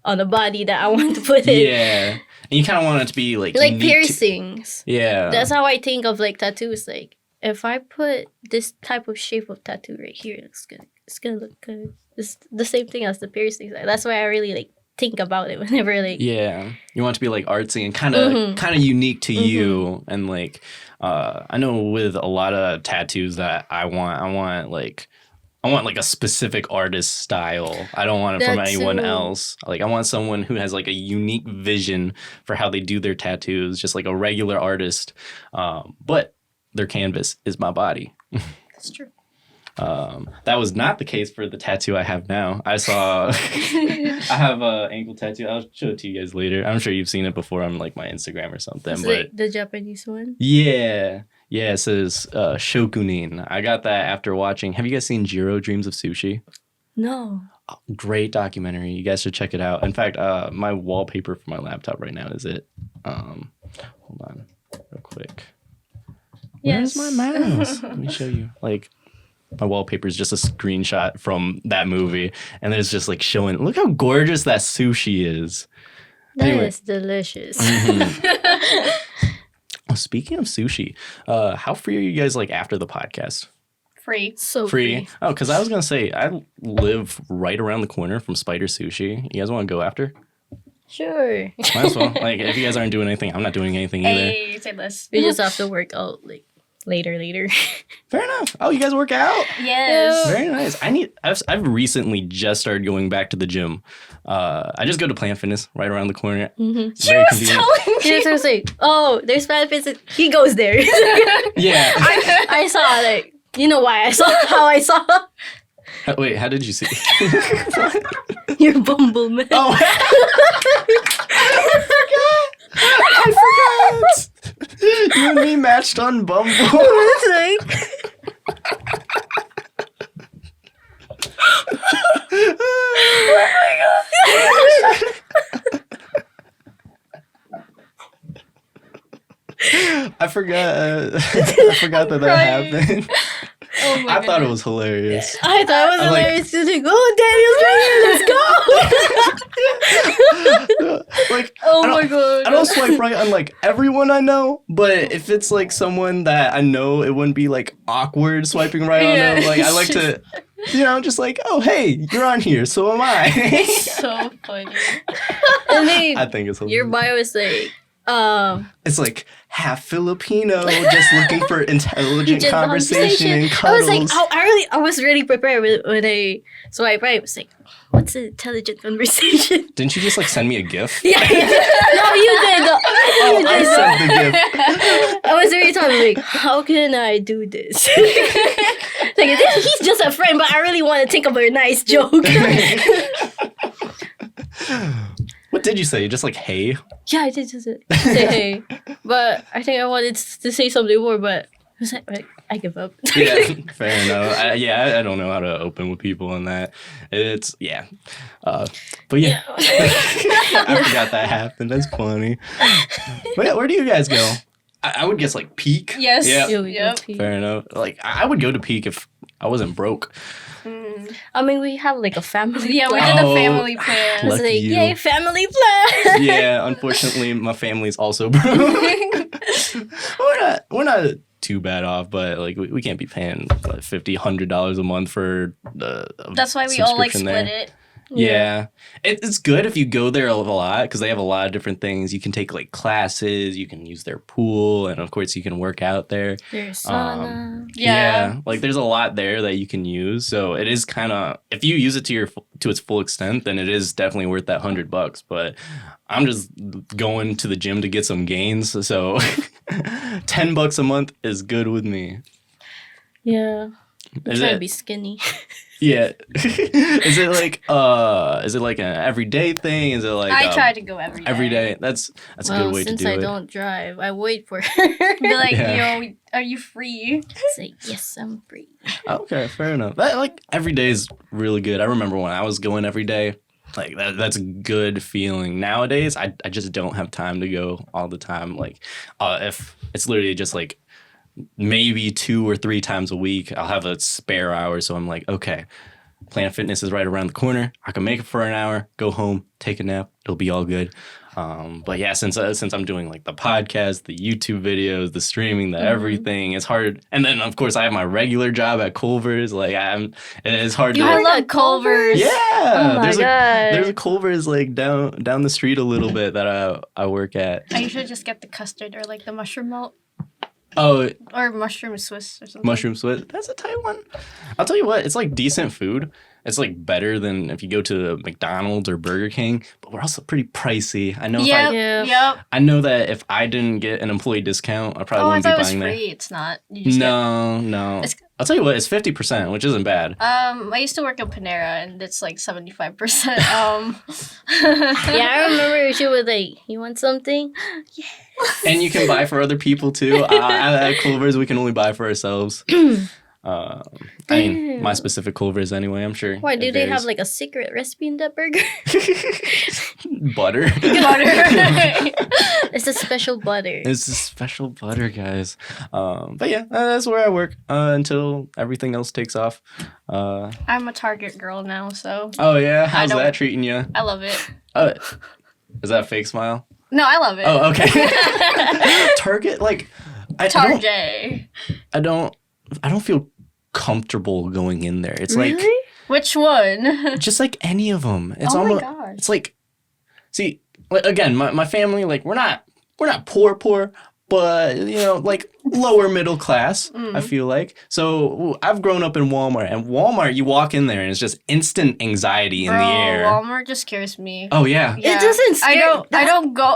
on the body that I want to put it. Yeah, and you kind of want it to be like Like unique to- piercings. Yeah, That's how I think of like tattoos. Like if I put this type of shape of tattoo right here, it's gonna look good. It's the same thing as the piercings. Like, that's why I really like think about it whenever like. Yeah, you want it to be like artsy and kind of unique to you, and like I know with a lot of tattoos that I want like a specific artist style. I don't want it from That anyone too. else. Like I want someone who has like a unique vision for how they do their tattoos, just like a regular artist. But their canvas is my body. That's true. That was not the case for the tattoo I have now. I have a ankle tattoo. I'll show it to you guys later. I'm sure you've seen it before on like my Instagram or something. It's But like the Japanese one. yeah, it says Shokunin. I got that after watching. Have you guys seen Jiro Dreams of Sushi? No. Great documentary. You guys should check it out. In fact, my wallpaper for my laptop right now is it. Hold on, real quick. Where's my mouse? Let me show you. Like, my wallpaper is just a screenshot from that movie, and it's just like showing. Look how gorgeous that sushi is. That Anyway. is delicious. Oh, speaking of sushi, how free are you guys like after the podcast? Free. So Free. Oh, because I was gonna say I live right around the corner from Spider Sushi. You guys want to go after? Sure. Might as well. Like, if you guys aren't doing anything, I'm not doing anything either. Hey, say less. We just have to work out like later. Fair enough. Oh, you guys work out? Yes. Very nice. I've recently just started going back to the gym. I just go to Plant Fitness right around the corner. Mm-hmm. She Very was convenient. telling me. He was like, "Oh, there's bad physics." He goes there. Yeah. I saw like, you know why I saw how I saw Wait, how did you see? your Bumble man. Oh, I forgot. You and me matched on Bumble. It's like, I forgot that happened. Oh my I thought it was hilarious. I thought it was I like- hilarious. He was like, "Oh, Daniel's ready. Let's go." Like, Oh I don't- my god. I don't swipe right on like everyone I know, but if it's like someone that I know, it wouldn't be like awkward swiping right on them. Like I like to, just like, oh hey, you're on here, so am I. So funny. And then I think it's hilarious. your bio is like, It's like half Filipino, just looking for intelligent conversation and I cuddles. was like, I was really prepared when I swipe right. I was like, what's an intelligent conversation? Didn't you just like send me a GIF? Yeah, no, you did. Oh, I sent the GIF. I was very tired. Like, how can I do this? Like, he's just a friend, but I really want to think of a nice joke. What did you say? Just like, hey? Yeah, I did just say hey, but I think I wanted to say something more, but I was like I give up. Yeah, fair enough. I don't know how to open with people on that. It's, yeah. But yeah, I forgot that happened. That's funny. But yeah, where do you guys go? I would guess like Peak. Yes. Yep. Fair enough. Like, I would go to Peak if I wasn't broke. I mean, we have like a family. Yeah, we plan. did a family plan. I was Lucky like, you. yay, family plan. Yeah, unfortunately, my family's also broke. We're not too bad off, but like we can't be paying what, $50, $100 a month for the. That's why we all like subscription split there. it. Yeah. It's good if you go there a lot because they have a lot of different things. You can take like classes, you can use their pool, and of course you can work out there. There's sauna. Yeah. Like there's a lot there that you can use. So it is kind of, if you use it to its full extent, then it is definitely worth that $100. But I'm just going to the gym to get some gains. So $10 a month is good with me. Yeah. I'm Is trying to it? be skinny. Yeah. Is it like an everyday thing? Is it like I try to go every day. every day? That's a good way to since do I it. don't drive, I wait for her. Be like, Yeah. yo, are you free? Say, yes, I'm free. Okay, fair enough. Like every day is really good. I remember when I was going every day. Like that's a good feeling. Nowadays, I just don't have time to go all the time. Like if it's literally just like maybe 2 or 3 times a week, I'll have a spare hour. So I'm like, okay, Planet Fitness is right around the corner. I can make it for an hour, go home, take a nap. It'll be all good. But yeah, since I'm doing like the podcast, the YouTube videos, the streaming, the everything, it's hard. And then of course I have my regular job at Culver's. Like it's hard I to. love Culver's. Yeah, Oh my there's god. a Culver's like down the street a little bit that I work at. I usually just get the custard or like the mushroom melt Oh, or mushroom Swiss or something. mushroom Swiss. That's a tight one. I'll tell you what, it's like decent food. It's like better than if you go to McDonald's or Burger King, but we're also pretty pricey. I know Yep. I know that if I didn't get an employee discount, I probably Oh, I wouldn't be thought it was buying free. there. It's not. You just No. It's- I'll tell you what, it's 50%, which isn't bad. I used to work at Panera and it's like 75%. Yeah, I remember she was like, you want something? And you can buy for other people too. At Culver's, we can only buy for ourselves. I mean, my specific Culver's anyway, I'm sure. Why, do it they varies. have like a secret recipe in that burger? Butter? It's a special butter. It's a special butter, guys. But yeah, that's where I work until everything else takes off. I'm a Target girl now, so Oh yeah, how's don't- that treating you? I love it. Oh, is that a fake smile? No, I love it. Oh, okay. Target, like, I don't feel comfortable going in there. It's like Really? Which one? just like any of them. It's Oh my almost. gosh. It's like, see, like, again, my family, like we're not poor, but you know, like lower middle class. I feel like. So I've grown up in Walmart, and Walmart, you walk in there and it's just instant anxiety in Bro, the air. Walmart just scares me. Oh yeah. It doesn't scare-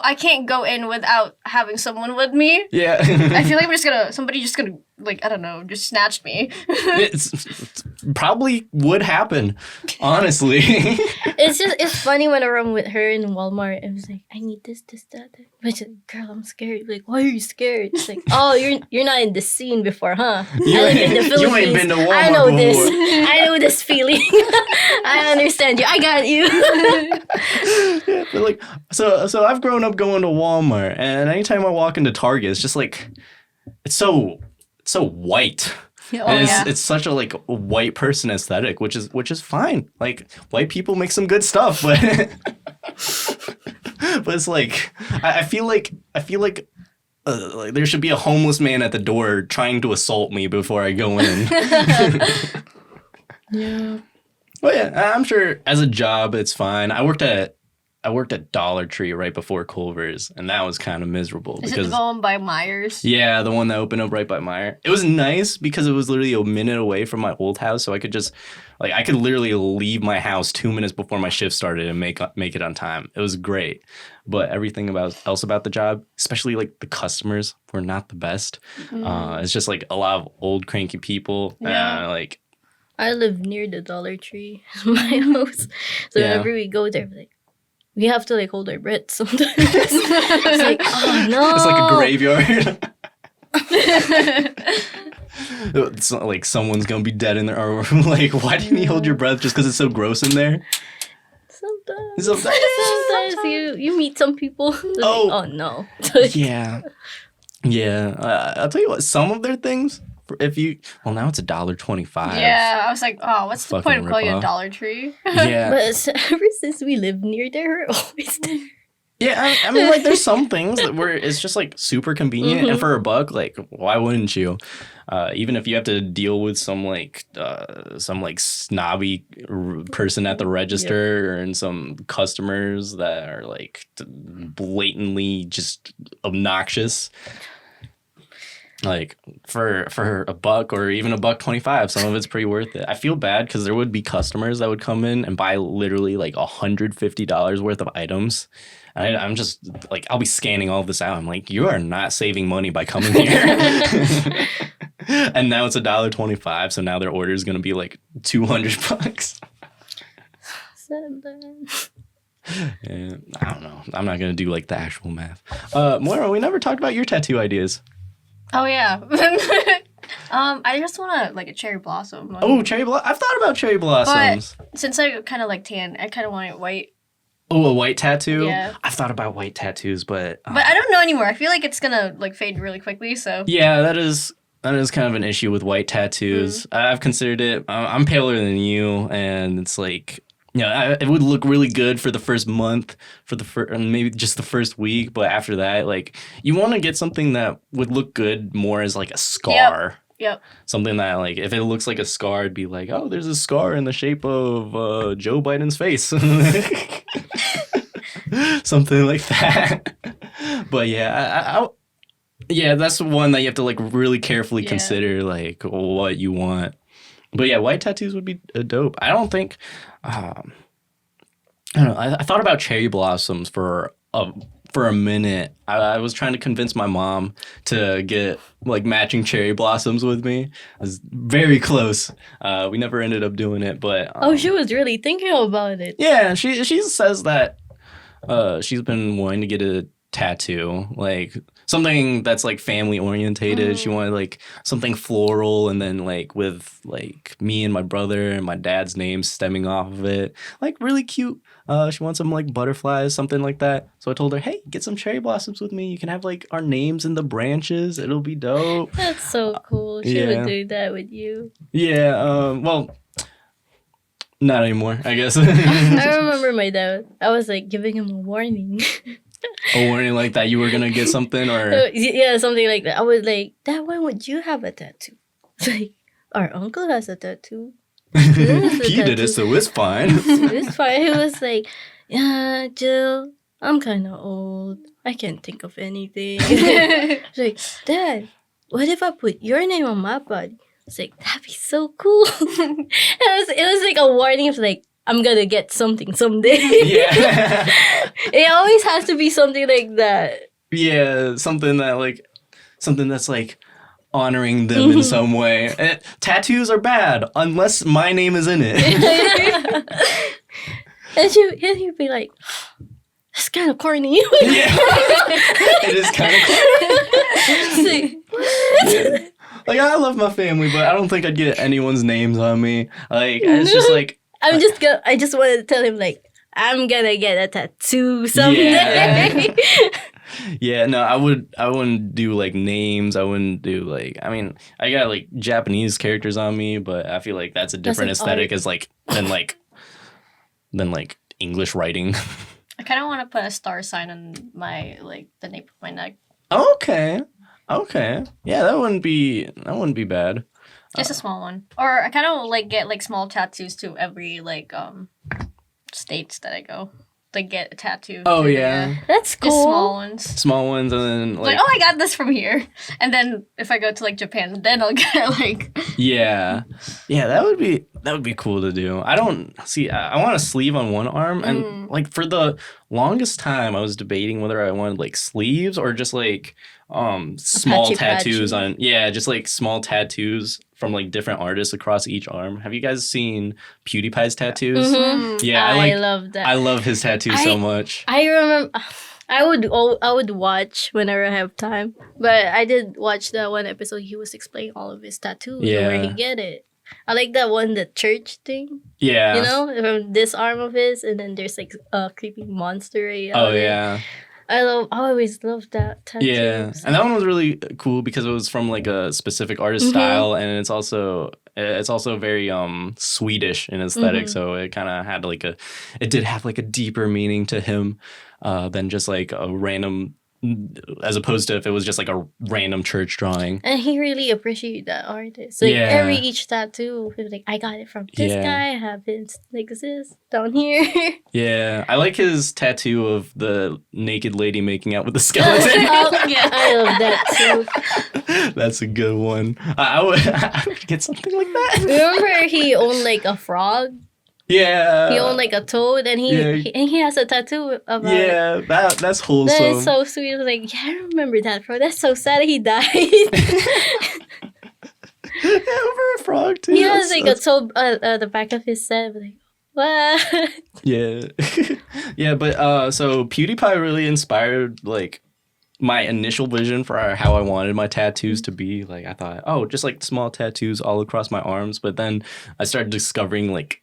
I can't go in without having someone with me. Yeah. I feel like somebody just gonna, like, I don't know, just snatch me. it's probably would happen, honestly. It's funny when I'm with her in Walmart. It was like, I need this, that. But she's like, girl, I'm scared. Like, why are you scared? It's like, oh, you're not in the scene before, huh? You I live in the ain't- Philippines. you ain't been to Walmart I know this. before. I know this feeling. I understand you. I got you. Yeah, but like, so I've grown up going to Walmart, and anytime I walk into Target, it's just like, it's so white. And it's such a like white person aesthetic, which is fine. Like white people make some good stuff, but but it's like I feel like like there should be a homeless man at the door trying to assault me before I go in. Yeah. Well, yeah, I'm sure as a job it's fine. I worked at I worked at Dollar Tree right before Culver's, and that was kind of miserable. Is because it the one by Myers? Yeah, the one that opened up right by Meyer. It was nice because it was literally a minute away from my old house, so I could just I could literally leave my house 2 minutes before my shift started and make it on time. It was great, but everything else about the job, especially like the customers, were not the best. It's just like a lot of old cranky people. Yeah. I live near the Dollar Tree, my house. So whenever we go there, like, we have to like hold our breath sometimes. It's like, oh no. It's like a graveyard. It's not like someone's gonna be dead in there, or like, why didn't you hold your breath just because it's so gross in there? Sometimes you meet some people. Oh. Like, oh no. Yeah. I'll tell you what. Some of their things, now it's $1.25. Yeah, I was like, oh, what's the point of calling it a rip-off. Dollar Tree? Yeah. But ever since we live near there, we're always there. Yeah, I mean, like, there's some things where it's just, like, super convenient, and for $1, like, why wouldn't you? Even if you have to deal with some snobby person at the register and some customers that are, like, blatantly just obnoxious. Like, for $1 or even $1.25, some of it's pretty worth it. I feel bad because there would be customers that would come in and buy literally, like, $150 worth of items. I'm just like, I'll be scanning all of this out. I'm like, you are not saving money by coming here. And now it's $1.25, so now their order is gonna be like $200. Yeah, I don't know. I'm not gonna do like the actual math. Moira, we never talked about your tattoo ideas. Oh yeah. I just want like a cherry blossom. Oh, cherry blossom. I've thought about cherry blossoms. But since I kind of like tan, I kind of want it white. Oh, a white tattoo? Yeah. I've thought about white tattoos, but I don't know anymore. I feel like it's gonna like fade really quickly. So yeah, that is kind of an issue with white tattoos. I've considered it. I'm paler than you, and it's like, it would look really good for the first month, maybe just the first week, but after that, like, you want to get something that would look good more as like a scar. Yep. Something that, like, if it looks like a scar, it'd be like, oh, there's a scar in the shape of Joe Biden's face. Something like that. But yeah, yeah, that's one that you have to like really carefully consider, like, what you want. But yeah, white tattoos would be dope. I don't think, I don't know. I thought about cherry blossoms for a minute. I was trying to convince my mom to get like matching cherry blossoms with me. I was very close. We never ended up doing it, but she was really thinking about it. Yeah, she says that she's been wanting to get a tattoo, like something that's like family orientated. She wanted like something floral, and then like with like me and my brother and my dad's name stemming off of it, like really cute. She wants some like butterflies, something like that. So I told her, hey, get some cherry blossoms with me. You can have like our names in the branches. It'll be dope. That's so cool. She would do that with you. Yeah. Well, not anymore, I guess. I remember my dad. I was like giving him a warning. A warning like that you were gonna get something, or yeah, something like that. I was like, Dad, why would you have a tattoo? It's like, our uncle has a tattoo. He did it, so it's fine. It's fine. He was like, yeah, Jill, I'm kind of old. I can't think of anything. It's like, Dad, what if I put your name on my body? It's like, that'd be so cool. It was like a warning of like, I'm gonna get something someday. Yeah. It always has to be something like that. Yeah, something that's like honoring them in some way. Tattoos are bad unless my name is in it. And you'd be like, that's kind of corny. Yeah. It is kind of corny. Like, what? Yeah. Like, I love my family, but I don't think I'd get anyone's names on me. Like, it's just like, I just wanted to tell him like, I'm gonna get a tattoo someday. Yeah. Yeah, no, I wouldn't do like names. I wouldn't do like, I mean, I got like Japanese characters on me, but I feel like that's a different aesthetic as like than English writing. I kind of want to put a star sign on my like the nape of my neck. Okay. Yeah, that wouldn't be bad. Just a small one. Or I kind of like get like small tattoos to every like states that I go. like get a tattoo. Oh, too, yeah. That's cool. Just small ones. Small ones, and then Like, oh, I got this from here. And then if I go to like Japan, then I'll get like. yeah, that would be cool to do. I don't see. I want a sleeve on one arm, and like for the longest time, I was debating whether I wanted like sleeves or just like small patchy tattoos patchy. on. Yeah, just like small tattoos from like different artists across each arm. Have you guys seen PewDiePie's tattoos? Mhm. Yeah, I love that. I love his tattoos so much. I remember. I would watch whenever I have time, but I did watch that one episode. He was explaining all of his tattoos and where he Yeah. get it. I like that one, the church thing. Yeah. You know, from this arm of his, and then there's like a creepy monster right out Oh of it. yeah. I always loved that tattoo. Yeah, and that one was really cool because it was from like a specific artist style, and it's also very Swedish in aesthetic. So it kind of had like it did have like a deeper meaning to him than just like a random, as opposed to if it was just like a random church drawing. And he really appreciated that artist. Like each tattoo, he was like, I got it from this guy. I have it like this down here. Yeah, I like his tattoo of the naked lady making out with the skeleton. I love that too. That's a good one. I would get something like that. Remember, he owned like a frog. Yeah. He owned like a toad, and he has a tattoo about it. Yeah, that's wholesome. That is so sweet. I was like, yeah, I remember that, bro. That's so sad he died. Over a frog too. He has like a toad at the back of his head. Like, what? Yeah. Yeah, but so PewDiePie really inspired like my initial vision for how I wanted my tattoos to be. Like I thought, oh, just like small tattoos all across my arms, but then I started discovering like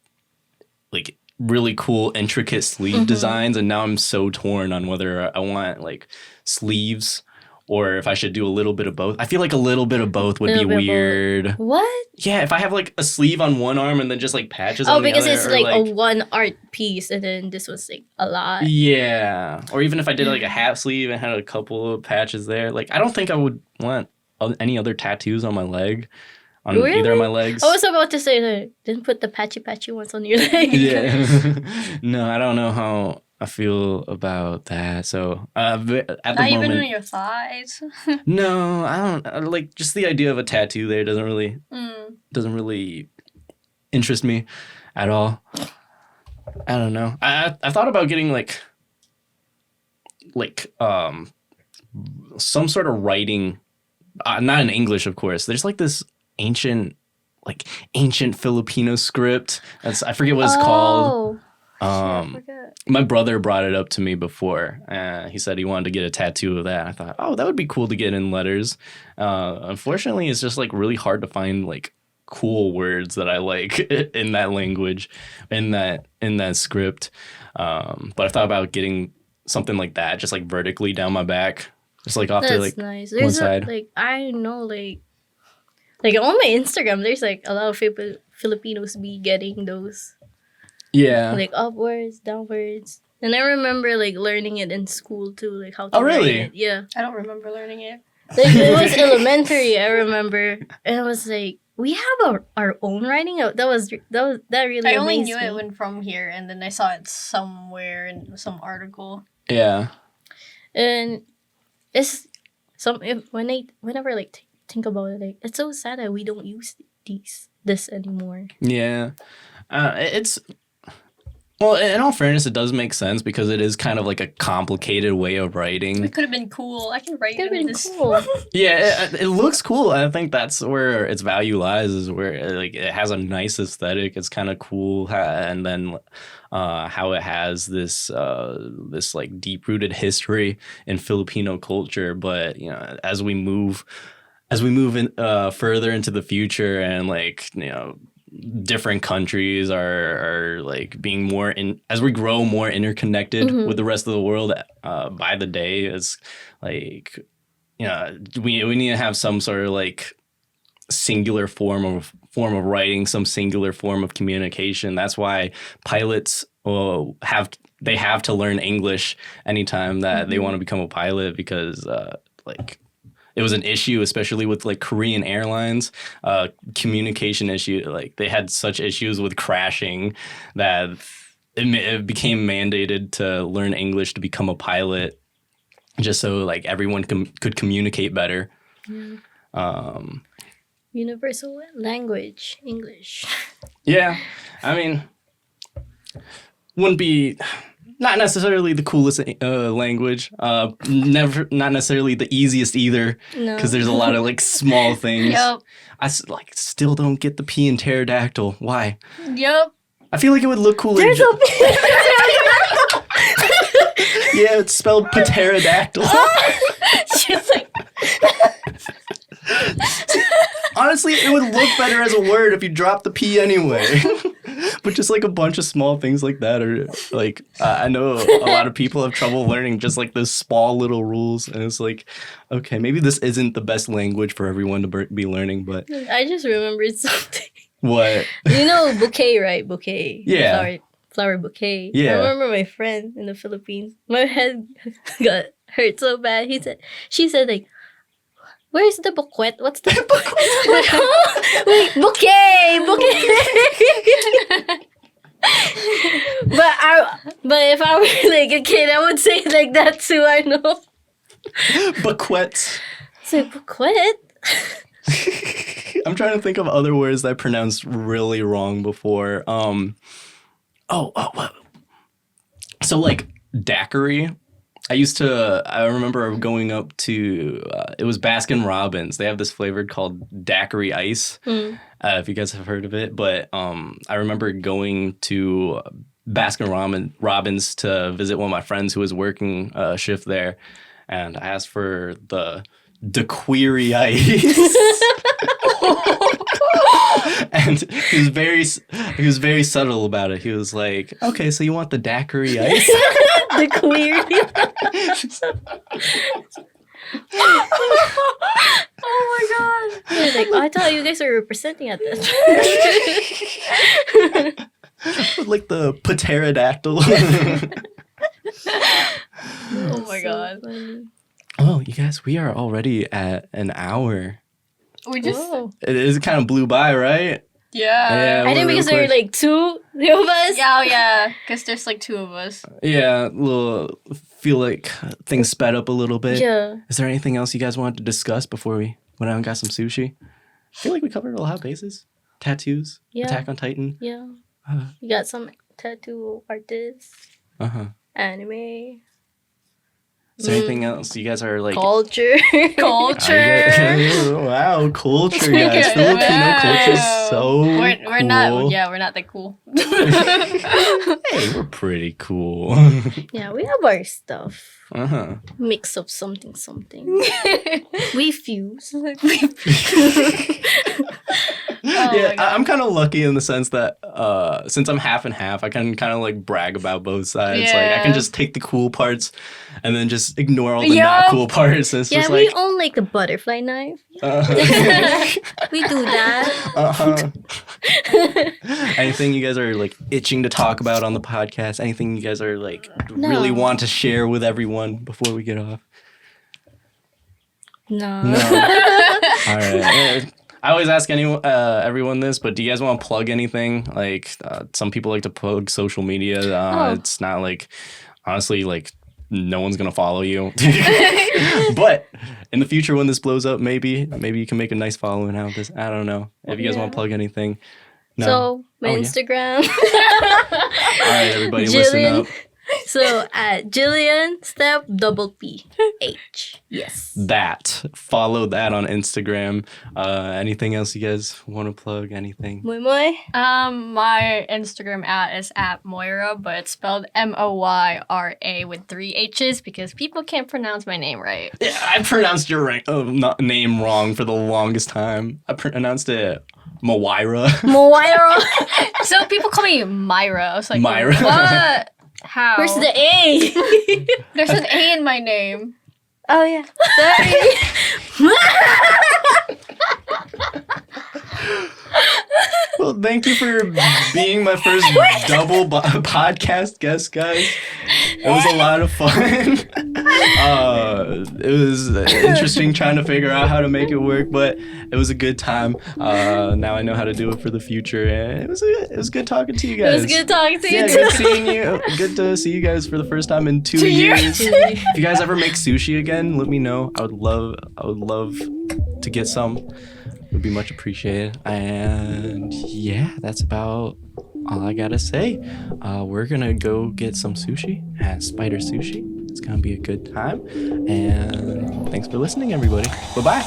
really cool intricate sleeve designs, and now I'm so torn on whether I want like sleeves or if I should do a little bit of both. I feel like a little bit of both would be weird. What? Yeah, if I have like a sleeve on one arm and then just like patches on the other. Oh, because it's like a one art piece, and then this was like a lot. Yeah, or even if I did like a half sleeve and had a couple of patches there. Like I don't think I would want any other tattoos on my leg. On either of my legs. I was about to say that. Didn't put the patchy ones on your leg. Yeah. No, I don't know how I feel about that. So at the Not moment, even on your thighs. no, I don't like. Just the idea of a tattoo there doesn't really interest me at all. I don't know. I thought about getting like some sort of writing, not in English, of course. There's like this ancient Filipino script. I forget what it's called. I forgot. My brother brought it up to me before. He said he wanted to get a tattoo of that. I thought, oh, that would be cool to get in letters. Unfortunately, it's just like really hard to find like cool words that I like in that language, in that script. But I thought about getting something like that, just like vertically down my back, just like off to like nice. one side. I know like on my Instagram, there's like a lot of Filipinos be getting those. Yeah. Like upwards, downwards. And I remember like learning it in school too, like how to Oh, really? write it. Yeah. I don't remember learning it. Like it was elementary, I remember. And I was like, we have our own writing. That really I only amazed knew me. it when from here, and then I saw it somewhere in some article. Yeah. And it's whenever like think about it, like it's so sad that we don't use this anymore. Yeah. It's well, in all fairness, it does make sense because it is kind of like a complicated way of writing. It could have been cool. I can write Could have been this. cool. Yeah, it looks cool. I think that's where its value lies. Is where like it has a nice aesthetic. It's kind of cool, and then how it has this like deep rooted history in Filipino culture. But you know, as we move in further into the future, and like you know, different countries are like being more as we grow more interconnected with the rest of the world by the day. It's like, you know, we need to have some sort of like singular form of writing, some singular form of communication. That's why pilots have to learn English anytime that they want to become a pilot, because like it was an issue, especially with like Korean Airlines, communication issue. Like they had such issues with crashing that it became mandated to learn English to become a pilot, just so like everyone could communicate better. Universal language, English. Yeah, I mean, wouldn't be not necessarily the coolest language. Not necessarily the easiest either, No. because there's a lot of like small things. Yep. Like still don't get the P in pterodactyl. Why? Yep. I feel like it would look cooler. There's a Yeah, it's spelled pterodactyl. She's like, Honestly, it would look better as a word if you dropped the P anyway. But just like a bunch of small things like that are like, I know a lot of people have trouble learning just like those small little rules. And it's like, okay, maybe this isn't the best language for everyone to be learning, but. I just remembered something. What? You know bouquet, right? Bouquet. Yeah. Flower bouquet. Yeah. I remember my friend in the Philippines. My head got hurt so bad. She said like, where's the bouquet? What's the Wait, bouquet. But if I were like a kid, I would say it like that too. I know. Bequets. It's like bouquet. I'm trying to think of other words that I pronounced really wrong before. So like daiquiri. I remember going up to, it was Baskin Robbins. They have this flavor called daiquiri ice, if you guys have heard of it. But I remember going to Baskin Robbins to visit one of my friends who was working a shift there. And I asked for the daiquiri ice. And he was very subtle about it. He was like, okay, so you want the daiquiri ice? The queer. Oh my god. They're like, I thought you guys were representing at that. Like the pterodactyl. Oh my god. Funny. Oh, you guys, we are already at an hour. We just Whoa. It kind of blew by, right? yeah. I think because there are like two of us. Yeah, because there's like two of us. Yeah, feel like things sped up a little bit. Yeah. Is there anything else you guys wanted to discuss before we went out and got some sushi? I feel like we covered a lot of bases. Tattoos. Yeah. Attack on Titan. Yeah. You got some tattoo artists, anime, Is there anything else you guys are like? culture. Culture. Wow, culture, guys. Filipino culture is so We're cool. not that cool. Hey, we're pretty cool. Yeah, we have our stuff. Mix Mix of something. We fuse. Yeah, I'm kind of lucky in the sense that since I'm half and half, I can kind of like brag about both sides. Like I can Yeah. just take the cool parts and then just ignore all the not cool parts. And it's Yeah, just we like, own like the butterfly knife. We do that. Anything you guys are like itching to talk about on the podcast? Anything you guys are like No. really want to share with everyone before we get off? No. No. All right. I always ask everyone this, but do you guys want to plug anything? Like some people like to plug social media. It's not like, honestly, like no one's gonna follow you. But in the future, when this blows up, maybe you can make a nice following out of this. I don't know if you guys want to plug anything. No. So my Instagram. All right, everybody, listen up. So at Jillian step P. Yes. Follow that on Instagram. Anything else you guys want to plug? Anything? Moi. My Instagram is at Moira, but it's spelled Moyra with 3 H's because people can't pronounce my name right. Yeah, I pronounced your name wrong for the longest time. I pronounced it Moira. Moira. So people call me Myra. I was like, Myra. What? How? Where's the A? There's an A in my name. Oh yeah. Sorry. Well, thank you for being my first double podcast guest, guys. It was a lot of fun. It was interesting trying to figure out how to make it work, but it was a good time. Now I know how to do it for the future, and it was good talking to you guys. It was good talking to you too. Good seeing you. Good to see you guys for the first time in 2 years. If you guys ever make sushi again, let me know. I would love to get some. It would be much appreciated. And yeah, that's about all I gotta say. We're gonna go get some sushi at Spider Sushi. It's gonna be a good time. And thanks for listening, everybody. Bye-bye.